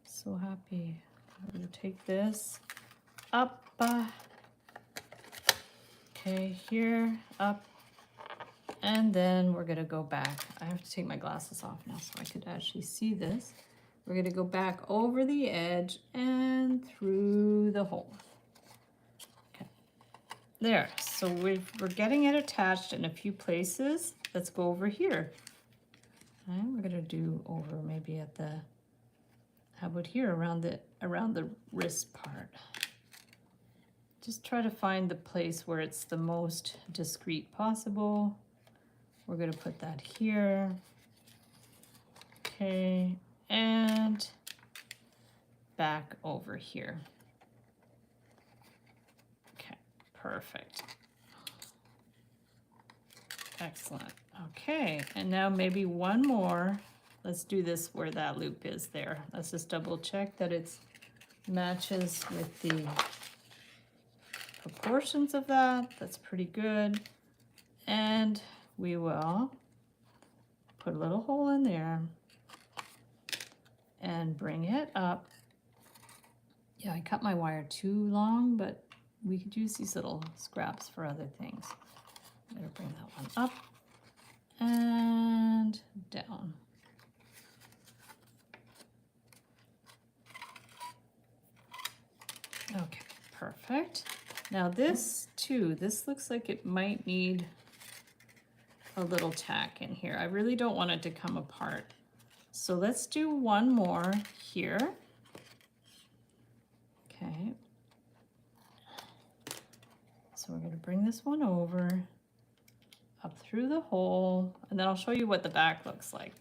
So happy. I'm going to take this up. Okay, here, up. And then we're going to go back. I have to take my glasses off now so I could actually see this. We're going to go back over the edge and through the hole. Okay, there. So we're getting it attached in a few places. Let's go over here. And we're going to do over maybe at the, how about here around the wrist part. Just try to find the place where it's the most discreet possible. We're going to put that here. Okay. And back over here. Okay, perfect. Excellent. Okay, and now maybe one more. Let's do this where that loop is there. Let's just double check that it matches with the proportions of that. That's pretty good. And we will put a little hole in there and bring it up. Yeah, I cut my wire too long, but we could use these little scraps for other things. I'm gonna bring that one up and down. Okay, perfect. Now this too, this looks like it might need a little tack in here. I really don't want it to come apart. So let's do one more here. Okay. So we're going to bring this one over, up through the hole, and then I'll show you what the back looks like.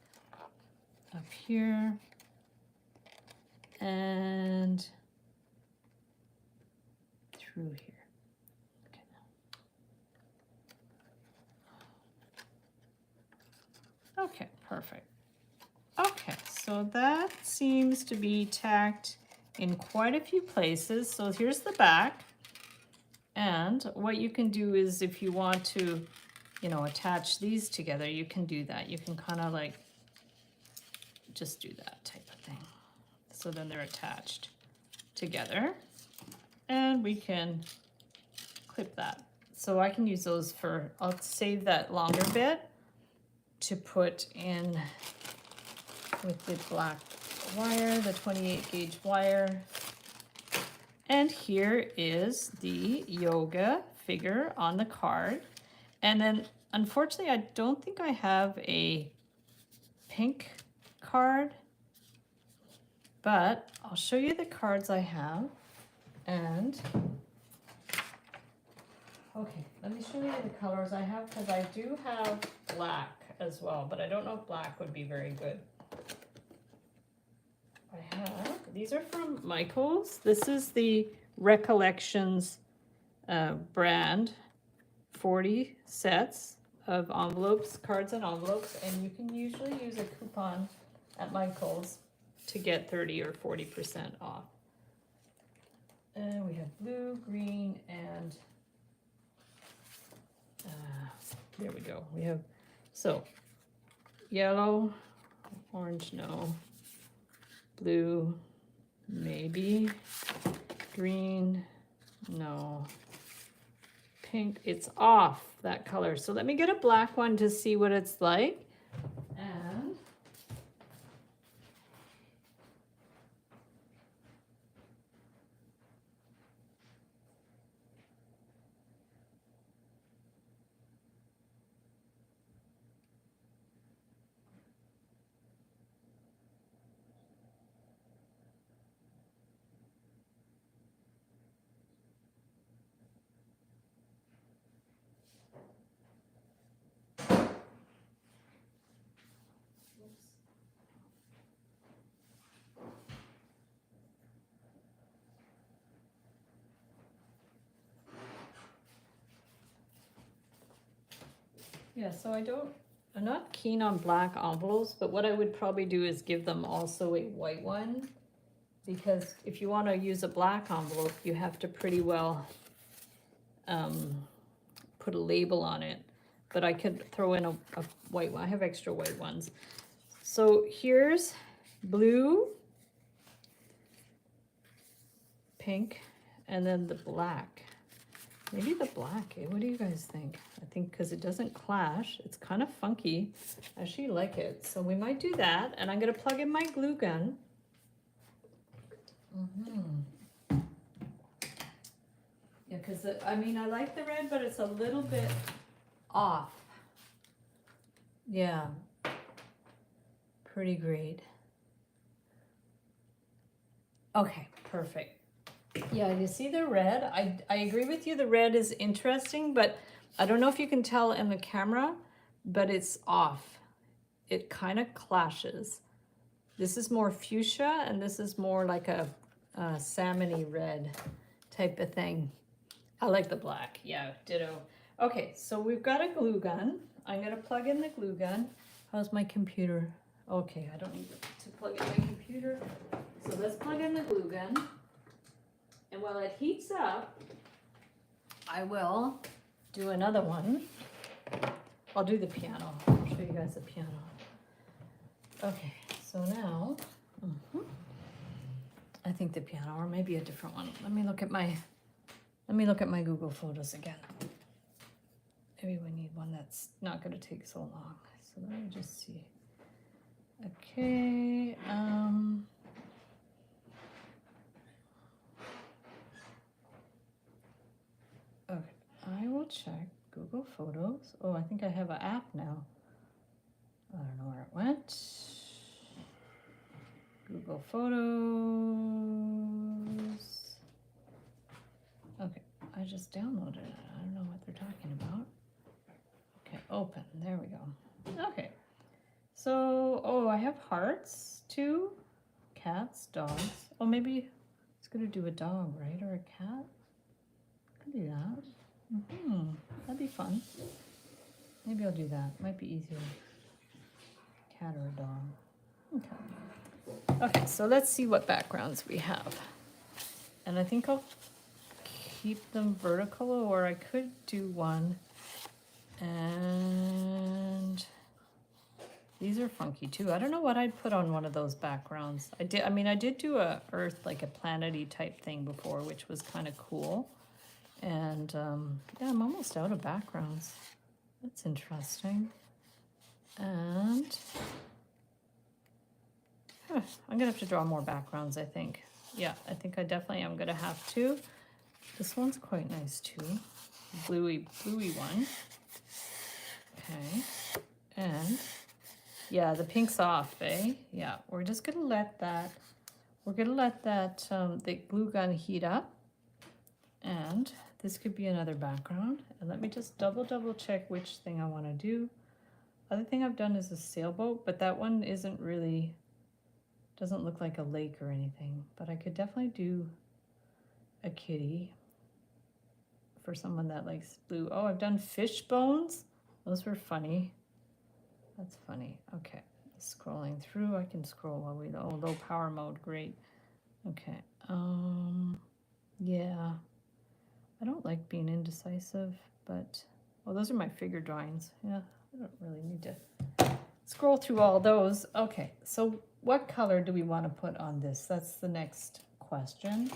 Up here, and through here. Okay, perfect. Okay, so that seems to be tacked in quite a few places. So here's the back. And what you can do is if you want to, you know, attach these together, you can do that. You can kind of like just do that type of thing. So then they're attached together. And we can clip that. So I can use those for, I'll save that longer bit to put in with the black wire, the 28 gauge wire. And here is the yoga figure on the card. And then unfortunately, I don't think I have a pink card, but I'll show you the cards I have. And okay, let me show you the colors I have, because I do have black as well, but I don't know if black would be very good. I have, these are from Michaels. This is the Recollections brand, 40 sets of envelopes, cards and envelopes, and you can usually use a coupon at Michaels to get 30 or 40% off. And we have blue, green, and there we go. We have, so yellow, orange, no, blue, maybe, green, no, pink, it's off that color. So let me get a black one to see what it's like. And yeah, so I'm not keen on black envelopes, but what I would probably do is give them also a white one, because if you want to use a black envelope, you have to pretty well put a label on it. But I could throw in a white one. I have extra white ones. So here's blue, pink, and then the black. Maybe the black, eh? What do you guys think? I think because it doesn't clash, it's kind of funky. I actually like it. So we might do that. And I'm going to plug in my glue gun. Yeah, because I mean, I like the red, but it's a little bit off. Yeah. Pretty great. Okay, perfect. Yeah, you see the red? I agree with you. The red is interesting, but I don't know if you can tell in the camera, but it's off. It kind of clashes. This is more fuchsia, and this is more like a salmony red type of thing. I like the black, yeah, ditto. Okay, so we've got a glue gun. I'm gonna plug in the glue gun. How's my computer? Okay, I don't need to plug in my computer. So let's plug in the glue gun. And while it heats up, I will do another one. I'll do the piano. I'll show you guys the piano. Okay, so now, I think the piano, or maybe a different one. Let me look at my Google Photos again. Maybe we need one that's not gonna take so long. So let me just see. Okay, okay, I will check Google Photos. Oh, I think I have an app now. I don't know where it went. Google Photos. Okay, I just downloaded it. I don't know what they're talking about. Okay, open. There we go. Okay. So, oh, I have hearts, too. Cats, dogs. Oh, maybe it's gonna do a dog, right? Or a cat? Could do that. That'd be fun. Maybe I'll do that. Might be easier. Cat or a dog. Okay. Okay, so let's see what backgrounds we have. And I think I'll keep them vertical, or I could do one. And these are funky too. I don't know what I'd put on one of those backgrounds. I did do a earth, like a planety type thing before, which was kind of cool. And yeah, I'm almost out of backgrounds. That's interesting. And I'm gonna have to draw more backgrounds, I think. Yeah, I think I definitely am gonna have to. This one's quite nice too. Bluey one. Okay. And yeah, the pink's off, eh? Yeah, we're just gonna let that, the glue gun heat up. And this could be another background. And let me just double check which thing I wanna do. Other thing I've done is a sailboat, but that one isn't really, doesn't look like a lake or anything. But I could definitely do a kitty for someone that likes blue. Oh, I've done fish bones. Those were funny. That's funny. Okay, scrolling through. I can scroll while we low power mode. Great. Okay. Yeah. I don't like being indecisive, but well, those are my figure drawings. Yeah, I don't really need to scroll through all those. Okay, so what color do we want to put on this? That's the next question.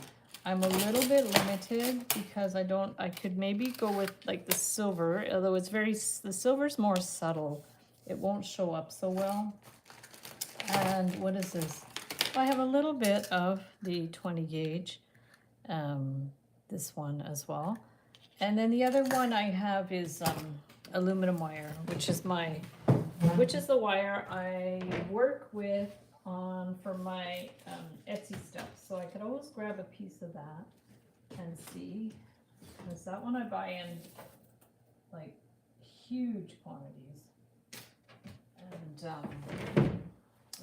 I'm a little bit limited because I could maybe go with like the silver, although the silver's more subtle. It won't show up so well. And what is this? Well, I have a little bit of the 20 gauge, this one as well. And then the other one I have is aluminum wire, which is the wire I work with for my Etsy stuff. So I could always grab a piece of that and see, because that one I buy in like huge quantities, and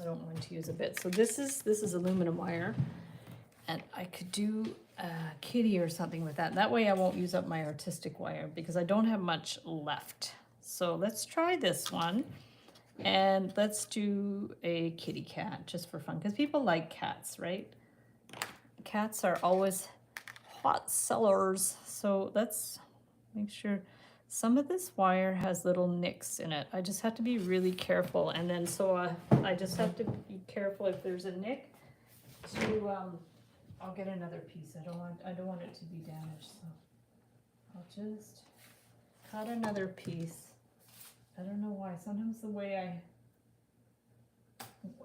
I don't want to use a bit. So this is aluminum wire, and I could do a kitty or something with that. That way I won't use up my artistic wire because I don't have much left. So let's try this one. And let's do a kitty cat just for fun, because people like cats, right? Cats are always hot sellers. So let's make sure some of this wire has little nicks in it. I just have to be really careful. And then I just have to be careful if there's a nick to, I'll get another piece. I don't want it to be damaged. So I'll just cut another piece. I don't know why. Sometimes the way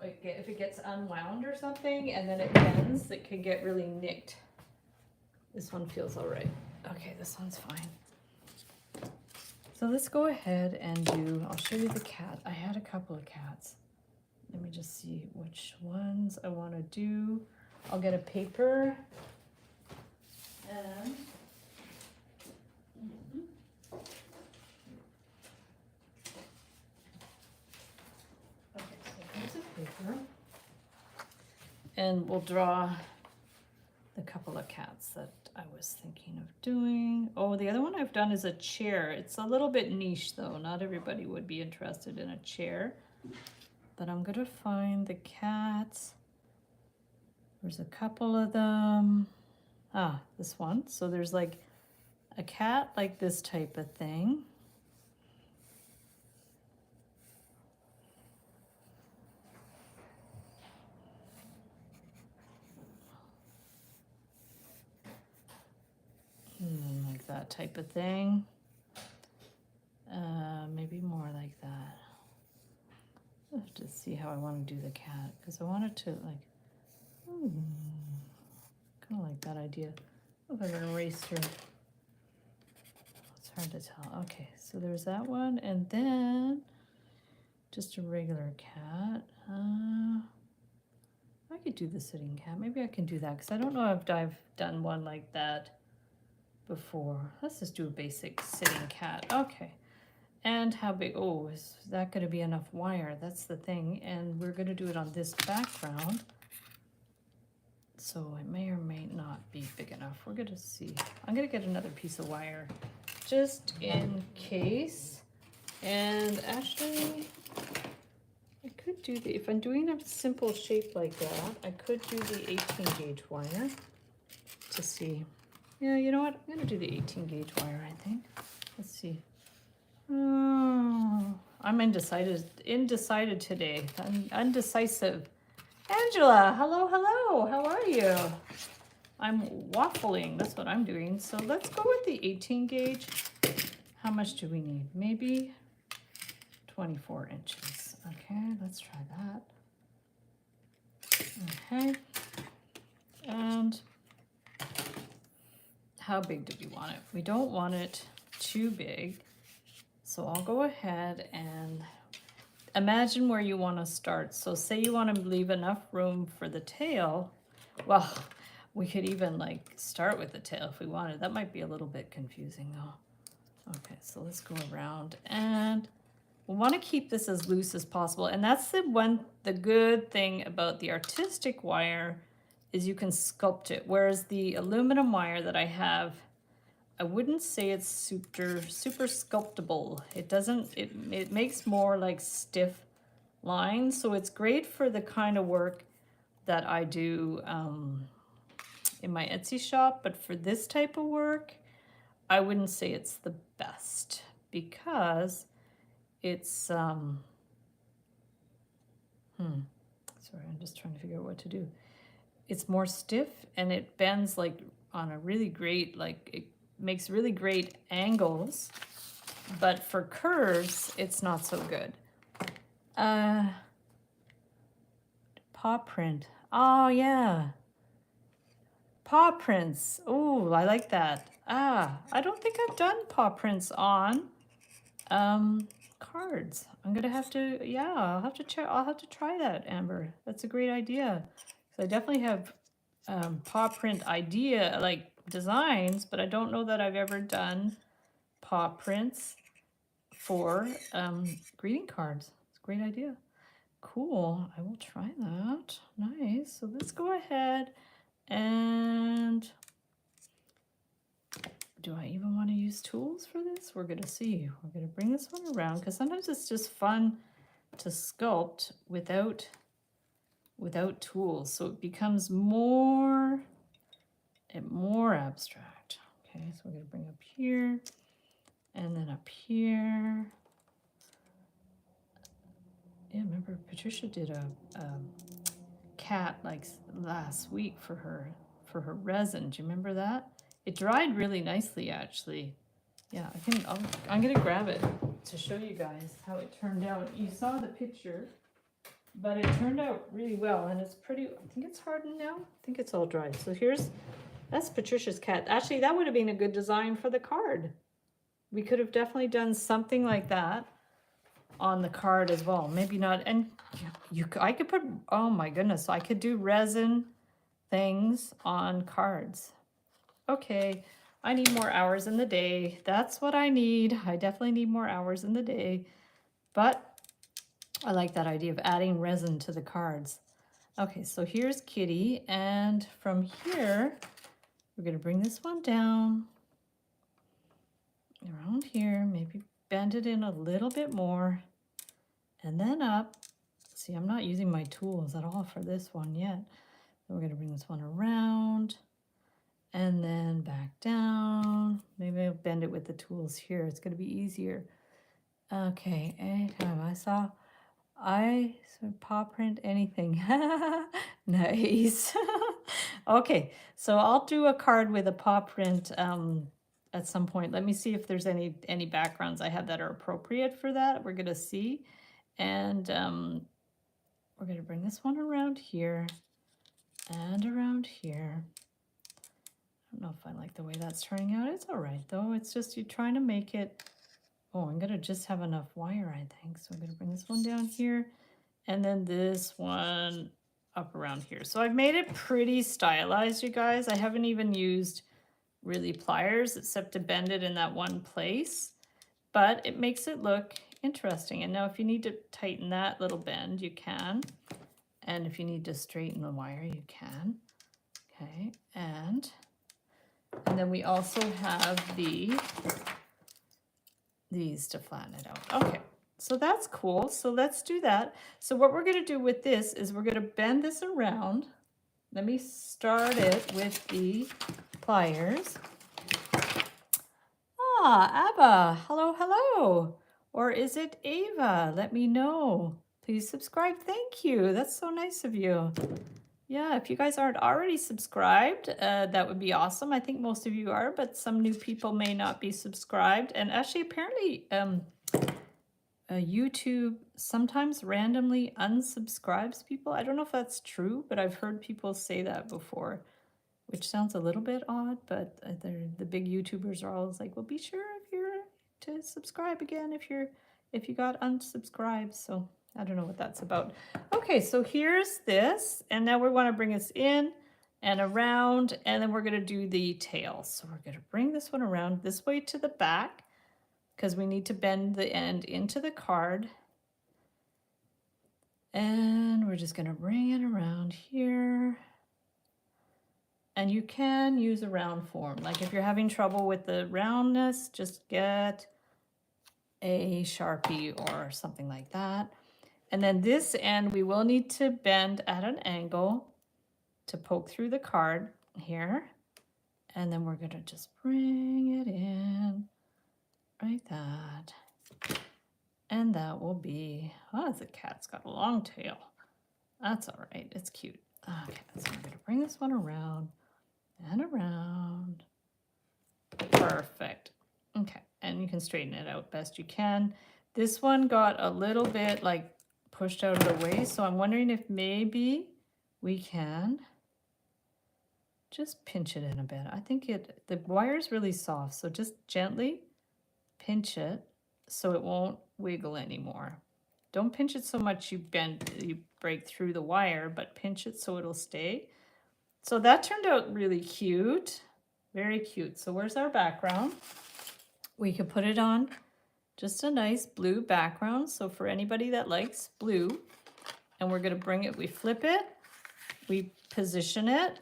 if it gets unwound or something and then it bends, it can get really nicked. This one feels all right. Okay, this one's fine. So let's go ahead and I'll show you the cat. I had a couple of cats. Let me just see which ones I want to do. I'll get a paper and paper, and we'll draw that I was thinking of doing. Oh, the other one I've done is a chair. It's a little bit niche though. Not everybody would be interested in a chair. But I'm gonna find the cats. There's a couple of them. Ah, this one. So there's like a cat like this type of thing. Like that type of thing. Maybe more like that. I'll have to see how I want to do the cat, because I wanted to like, kind of like that idea. Oh, if I can erase her. It's hard to tell. Okay, so there's that one, and then just a regular cat. I could do the sitting cat. Maybe I can do that, because I don't know if I've done one like that before. Let's just do a basic sitting cat. Okay. And how big? Oh, is that going to be enough wire? That's the thing. And we're going to do it on this background. So it may or may not be big enough. We're going to see. I'm going to get another piece of wire just in case. And actually, I could do the, if I'm doing a simple shape like that, I could do the 18 gauge wire to see. Yeah, you know what? I'm going to do the 18 gauge wire, I think. Let's see. Oh, I'm indecisive today. I'm undecisive. Angela, hello. How are you? I'm waffling. That's what I'm doing. So let's go with the 18 gauge. How much do we need? Maybe 24 inches. Okay, let's try that. Okay. And how big do we want it? We don't want it too big. So I'll go ahead and imagine where you want to start. So say you want to leave enough room for the tail. Well, we could even like start with the tail if we wanted. That might be a little bit confusing though. Okay, so let's go around, and we want to keep this as loose as possible. And that's the good thing about the artistic wire is you can sculpt it. Whereas the aluminum wire that I have, I wouldn't say it's super sculptable. It doesn't, it makes more like stiff lines. So it's great for the kind of work that I do in my Etsy shop. But for this type of work, I wouldn't say it's the best because it's, sorry, I'm just trying to figure out what to do. It's more stiff and it bends like on a really great, like it makes really great angles, but for curves, it's not so good. Paw print. Oh yeah. Paw prints. Oh, I like that. I don't think I've done paw prints on cards. I'm gonna have to, yeah, I'll have to check. I'll have to try that, Amber. That's a great idea. So I definitely have paw print idea, like designs, but I don't know that I've ever done paw prints for greeting cards. It's a great idea. Cool. I will try that. Nice. So let's go ahead and do I even want to use tools for this? We're going to see. We're going to bring this one around because sometimes it's just fun to sculpt without tools. So it becomes more and more abstract. Okay, so we're going to bring up here and then up here. Yeah, remember Patricia did a cat like last week for her resin. Do you remember that? It dried really nicely, actually. Yeah, I'm gonna grab it to show you guys how it turned out. You saw the picture, but it turned out really well, and it's pretty. I think it's hardened now. I think it's all dried. So that's Patricia's cat. Actually, that would have been a good design for the card. We could have definitely done something like that on the card as well. Maybe not, and I could put, oh my goodness, I could do resin things on cards. Okay, I need more hours in the day. That's what I need. I definitely need more hours in the day, but I like that idea of adding resin to the cards. Okay, so here's Kitty, and from here, We're going to bring this one down around here, maybe bend it in a little bit more, and then up. See, I'm not using my tools at all for this one yet. We're going to bring this one around and then back down. Maybe I'll bend it with the tools here. It's going to be easier. Okay, anytime I saw paw print anything. Nice. Okay, so I'll do a card with a paw print at some point. Let me see if there's any backgrounds I have that are appropriate for that. We're gonna see. And we're gonna bring this one around here and around here. I don't know if I like the way that's turning out. It's all right though. It's just you're trying to make it. Oh, I'm gonna just have enough wire, I think. So I'm gonna bring this one down here. And then this one up around here. So I've made it pretty stylized, you guys. I haven't even used really pliers except to bend it in that one place, but it makes it look interesting. And now if you need to tighten that little bend, you can. And if you need to straighten the wire, you can. Okay, and then we also have these to flatten it out. Okay. So that's cool. So let's do that. So what we're going to do with this is we're going to bend this around. Let me start it with the pliers. Ah, Abba, hello, hello. Or is it Ava? Let me know. Please subscribe. Thank you. That's so nice of you. Yeah, if you guys aren't already subscribed, that would be awesome. I think most of you are, but some new people may not be subscribed. And actually, apparently, YouTube sometimes randomly unsubscribes people. I don't know if that's true, but I've heard people say that before, which sounds a little bit odd, but the big YouTubers are always like, well, be sure if you're to subscribe again if you got unsubscribed. So I don't know what that's about. Okay, so here's this, and now we want to bring this in and around, and then we're going to do the tail. So we're going to bring this one around this way to the back, because we need to bend the end into the card. And we're just going to bring it around here. And you can use a round form. Like if you're having trouble with the roundness, just get a Sharpie or something like that. And then this end, we will need to bend at an angle to poke through the card here. And then we're going to just bring it in like that. And that will be, oh, the cat's got a long tail. That's all right, it's cute. Okay, so I'm gonna bring this one around and around. Perfect. Okay, and you can straighten it out best you can. This one got a little bit like pushed out of the way, so I'm wondering if maybe we can just pinch it in a bit. I think the wire is really soft, so just gently pinch it so it won't wiggle anymore. Don't pinch it so much you break through the wire, but pinch it so it'll stay. So that turned out really cute, very cute. So where's our background? We could put it on just a nice blue background. So for anybody that likes blue, and we're gonna bring it, we flip it, we position it,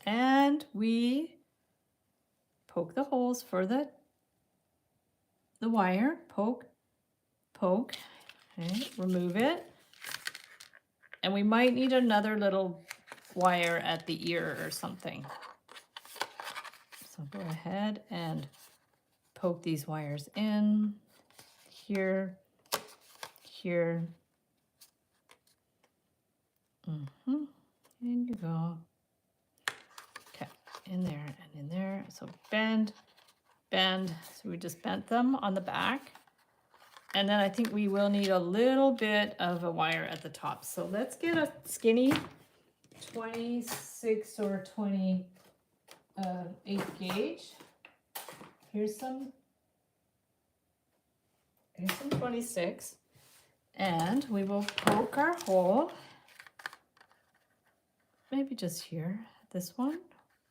and we poke the holes for the wire, poke, okay, remove it. And we might need another little wire at the ear or something. So go ahead and poke these wires in, here, here. In you go. Okay, in there and in there. So bend. So we just bent them on the back. And then I think we will need a little bit of a wire at the top. So let's get a skinny 26 or 28 gauge. Here's some 26. And we will poke our hole. Maybe just here, this one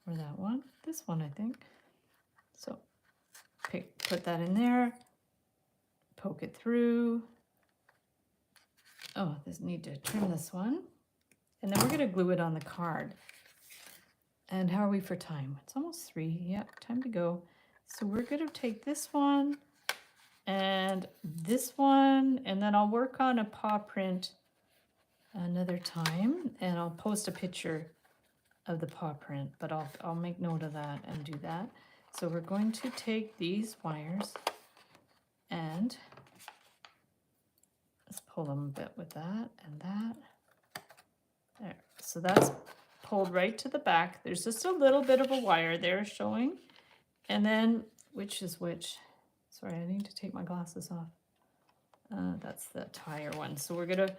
or that one. This one, I think. So put that in there. Poke it through. Oh, this need to trim this one. And then we're going to glue it on the card. And how are we for time? It's almost 3. Yeah, time to go. So we're going to take this one and this one, and then I'll work on a paw print another time, and I'll post a picture of the paw print, but I'll make note of that and do that. So we're going to take these wires and let's pull them a bit with that and that. There. So that's pulled right to the back. There's just a little bit of a wire there showing. And then, which is which? Sorry, I need to take my glasses off. That's the tire one. So we're gonna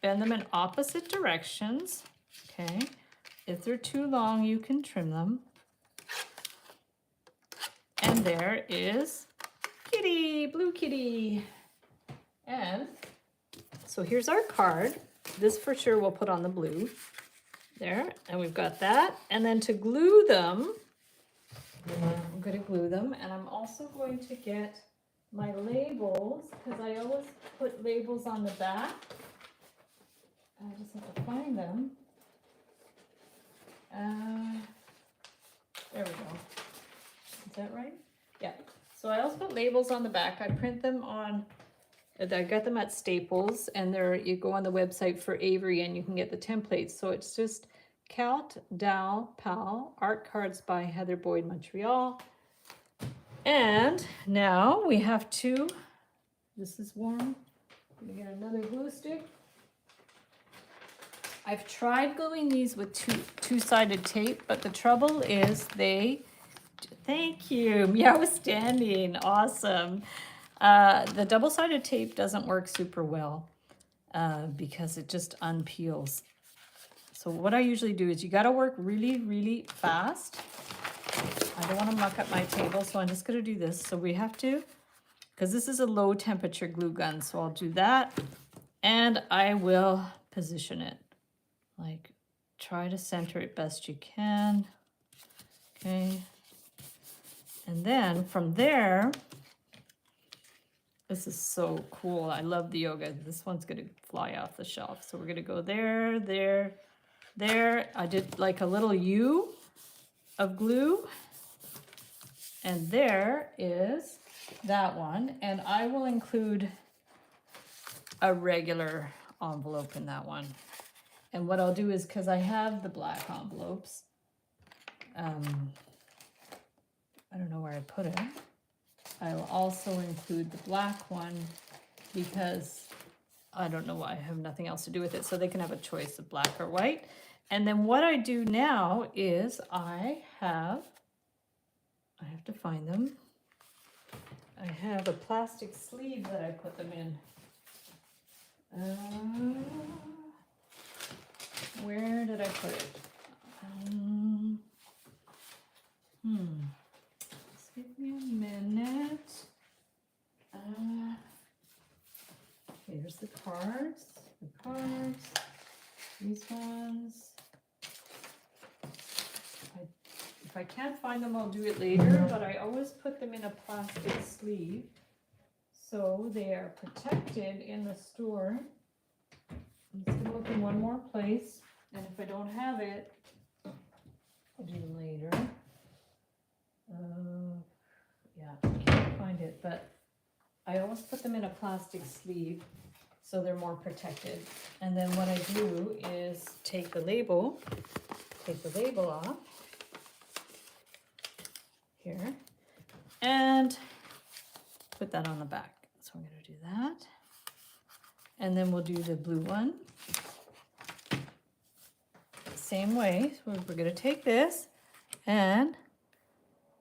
bend them in opposite directions, okay? If they're too long, you can trim them. And there is Kitty, Blue Kitty. And so here's our card. This for sure we'll put on the blue. There, and we've got that. And then to glue them, I'm going to glue them. And I'm also going to get my labels, because I always put labels on the back. I just have to find them. There we go. Is that right? Yeah. So I also put labels on the back. I print them on, I got them at Staples, and there you go on the website for Avery and you can get the templates. So it's just Calt Dal Pal Art Cards by Heather Boyd Montreal. And now we have to, this is warm. I'm gonna get another glue stick. I've tried gluing these with two-sided tape, but the trouble is they, thank you, Meow Standing, awesome. The double-sided tape doesn't work super well because it just unpeels. So what I usually do is you gotta work really, really fast. I don't wanna muck up my table, so I'm just gonna do this. So we have to, because this is a low temperature glue gun, so I'll do that and I will position it. Like, try to center it best you can. Okay. And then from there, this is so cool. I love the yoga. This one's gonna fly off the shelf. So we're gonna go there, there, there. I did like a little U of glue. And there is that one. And I will include a regular envelope in that one. And what I'll do is, because I have the black envelopes, I don't know where I put it. I'll also include the black one because I don't know why, I have nothing else to do with it. So they can have a choice of black or white. And then what I do now is I have to find them. I have a plastic sleeve that I put them in. Where did I put it? Just give me a minute. Here's the cards. These ones. If I can't find them, I'll do it later, but I always put them in a plastic sleeve so they are protected in the store. I'm just gonna look in one more place, and if I don't have it, I'll do them later. Yeah, I can't find it, but I always put them in a plastic sleeve so they're more protected. And then what I do is take the label off here and put that on the back. So I'm gonna do that. And then we'll do the blue one. Same way, so we're gonna take this and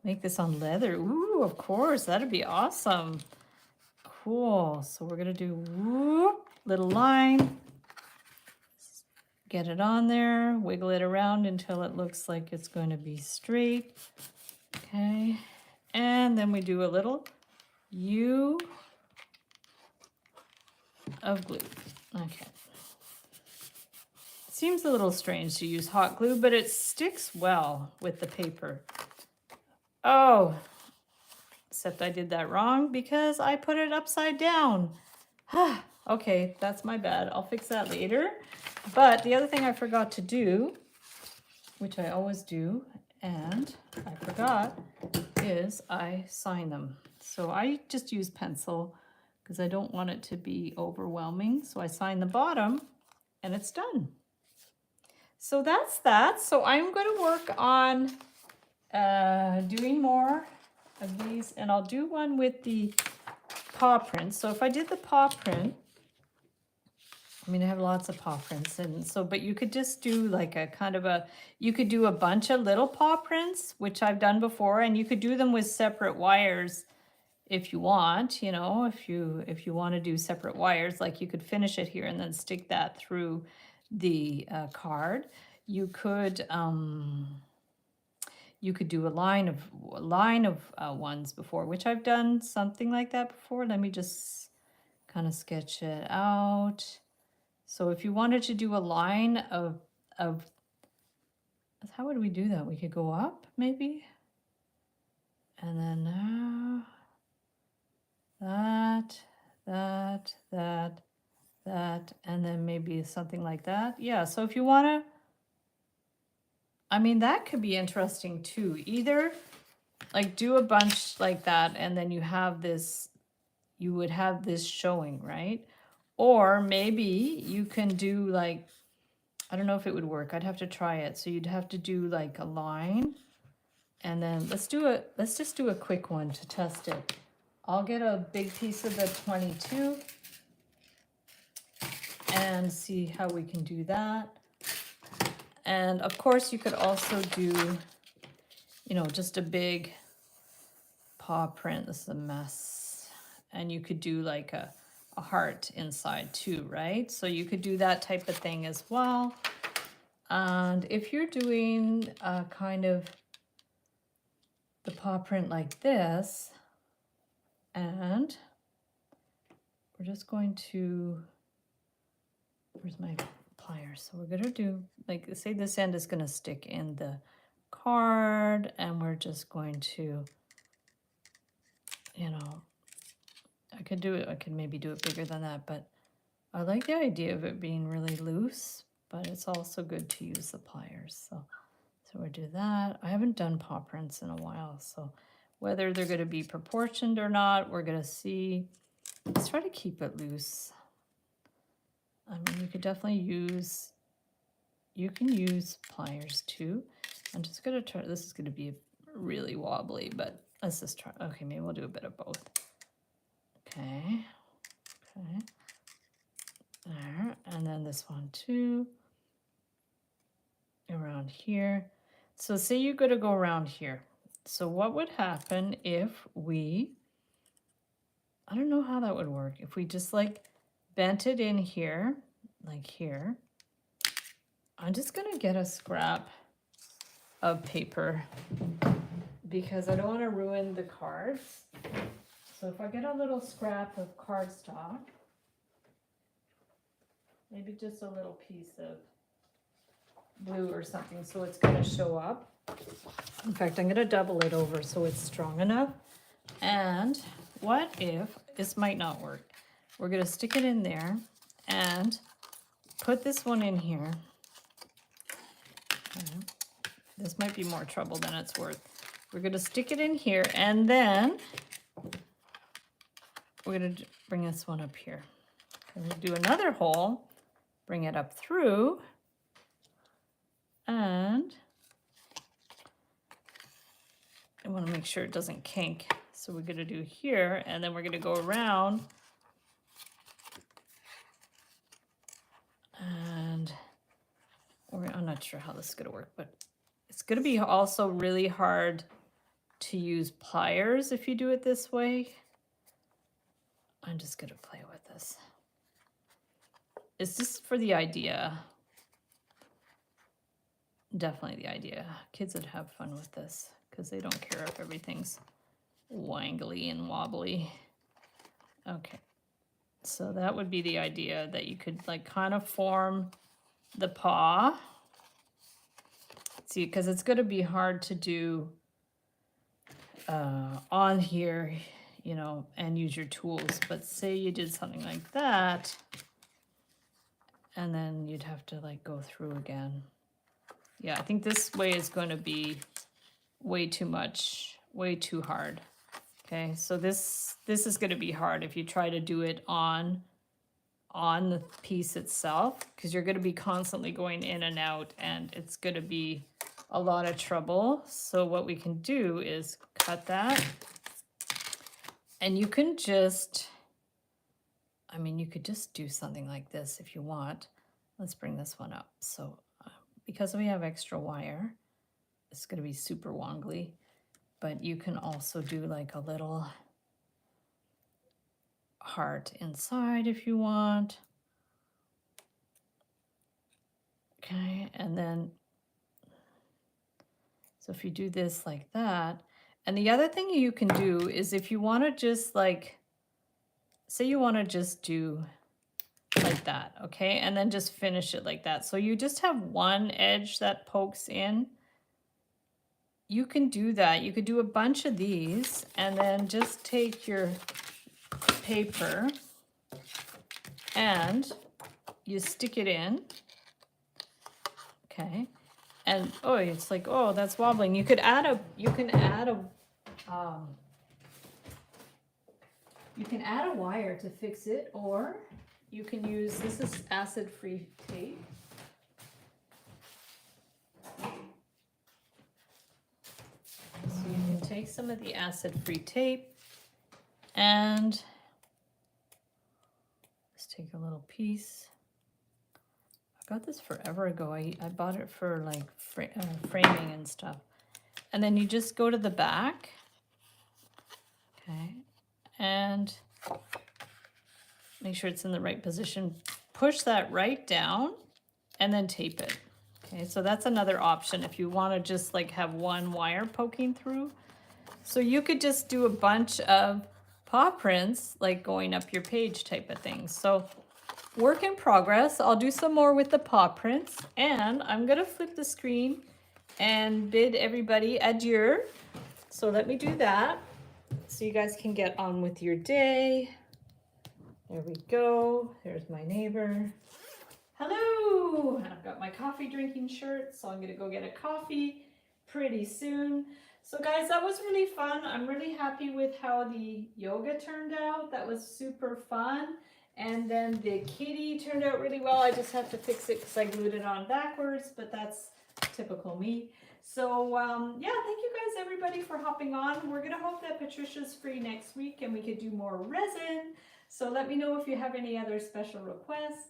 make this on leather. Ooh, of course, that'd be awesome. Cool, so we're gonna do whoop, little line. Get it on there, wiggle it around until it looks like it's going to be straight. Okay, and then we do a little U of glue. Okay. Seems a little strange to use hot glue, but it sticks well with the paper. Oh, except I did that wrong because I put it upside down. Okay, that's my bad. I'll fix that later. But the other thing I forgot to do which I always do, and I forgot, is I sign them. So I just use pencil because I don't want it to be overwhelming. So I sign the bottom and it's done. So that's that. So I'm going to work on doing more of these, and I'll do one with the paw prints. So if I did the paw print, I mean, I have lots of paw prints, and so, but you could just do like a kind of a, you could do a bunch of little paw prints, which I've done before, and you could do them with separate wires if you want, you know, if you want to do separate wires, like you could finish it here and then stick that through the card. You could do a line of ones before, which I've done something like that before. Let me just kind of sketch it out. So if you wanted to do a line of, how would we do that? We could go up maybe, and then that, and then maybe something like that. Yeah, so if you want to, I mean, that could be interesting too. Either like do a bunch like that, and then you have this, you would have this showing, right? Or maybe you can do like, I don't know if it would work. I'd have to try it. So you'd have to do like a line, and then let's just do a quick one to test it. I'll get a big piece of the 22 and see how we can do that. And of course you could also do, you know, just a big paw print. This is a mess. And you could do like a heart inside too, right? So you could do that type of thing as well. And if you're doing kind of the paw print like this, and we're just going to, where's my pliers? So we're gonna do, like, say this end is gonna stick in the card, and we're just going to, you know, I could maybe do it bigger than that, but I like the idea of it being really loose, but it's also good to use the pliers. So we'll do that. I haven't done paw prints in a while, so whether they're going to be proportioned or not, we're going to see. Let's try to keep it loose. I mean, you could definitely use, you can use pliers too. I'm just going to try, this is going to be really wobbly, but let's just try. Okay, maybe we'll do a bit of both. Okay. There, and then this one too. Around here. So say you're going to go around here. So what would happen if we, I don't know how that would work. If we just like bent it in here, like here. I'm just going to get a scrap of paper because I don't want to ruin the cards. So if I get a little scrap of cardstock, maybe just a little piece of blue or something, so it's going to show up. In fact, I'm going to double it over so it's strong enough. And what if, this might not work. We're going to stick it in there and put this one in here. Okay. This might be more trouble than it's worth. We're going to stick it in here, and then we're going to bring this one up here. We're going to do another hole, bring it up through, and I want to make sure it doesn't kink. So we're going to do here, and then we're going to go around. And I'm not sure how this is going to work, but it's going to be also really hard to use pliers if you do it this way. I'm just going to play with this. It's just for the idea. Definitely the idea. Kids would have fun with this because they don't care if everything's wangly and wobbly. Okay, so that would be the idea, that you could like kind of form the paw. See, because it's going to be hard to do on here, you know, and use your tools. But say you did something like that, and then you'd have to like go through again. Yeah, I think this way is going to be way too much, way too hard. Okay, so this is going to be hard if you try to do it on the piece itself, because you're going to be constantly going in and out, and it's going to be a lot of trouble. So what we can do is cut that, and you can just, I mean, you could just do something like this if you want. Let's bring this one up. So because we have extra wire, it's going to be super wongly, but you can also do like a little heart inside if you want. Okay, and then, so if you do this like that, and the other thing you can do is if you want to just like, say you want to just do like that, okay, and then just finish it like that. So you just have one edge that pokes in. You can do that. You could do a bunch of these and then just take your paper and you stick it in, okay, and oh, it's like, oh, that's wobbling. You can add a wire to fix it, or you can use, this is acid-free tape. So you can take some of the acid-free tape and just take a little piece. I got this forever ago. I bought it for like framing and stuff. And then you just go to the back, okay, and make sure it's in the right position. Push that right down and then tape it. Okay, so that's another option if you want to just like have one wire poking through. So you could just do a bunch of paw prints like going up your page type of thing. So work in progress. I'll do some more with the paw prints, and I'm gonna flip the screen and bid everybody adieu. So let me do that so you guys can get on with your day. There we go. There's my neighbor. Hello! I've got my coffee drinking shirt, so I'm gonna go get a coffee pretty soon. So guys, that was really fun. I'm really happy with how the yoga turned out. That was super fun. And then the kitty turned out really well. I just have to fix it because I glued it on backwards, but that's typical me. So yeah, thank you guys everybody for hopping on. We're gonna hope that Patricia's free next week and we could do more resin. So let me know if you have any other special requests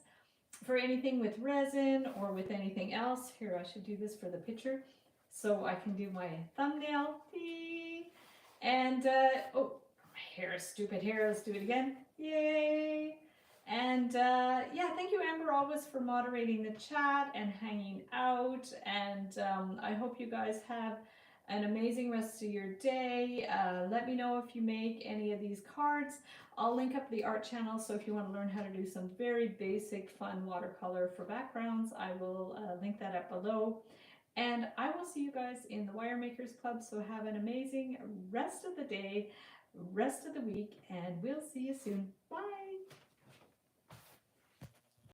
for anything with resin or with anything else. Here, I should do this for the picture so I can do my thumbnail. And oh, my hair is stupid hair. Let's do it again. Yay! And yeah, thank you, Amber, always for moderating the chat and hanging out. And I hope you guys have an amazing rest of your day. Let me know if you make any of these cards. I'll link up the art channel, so if you want to learn how to do some very basic fun watercolor for backgrounds, I will link that up below. And I will see you guys in the Wire Makers Club, so have an amazing rest of the day, rest of the week, and we'll see you soon. Bye!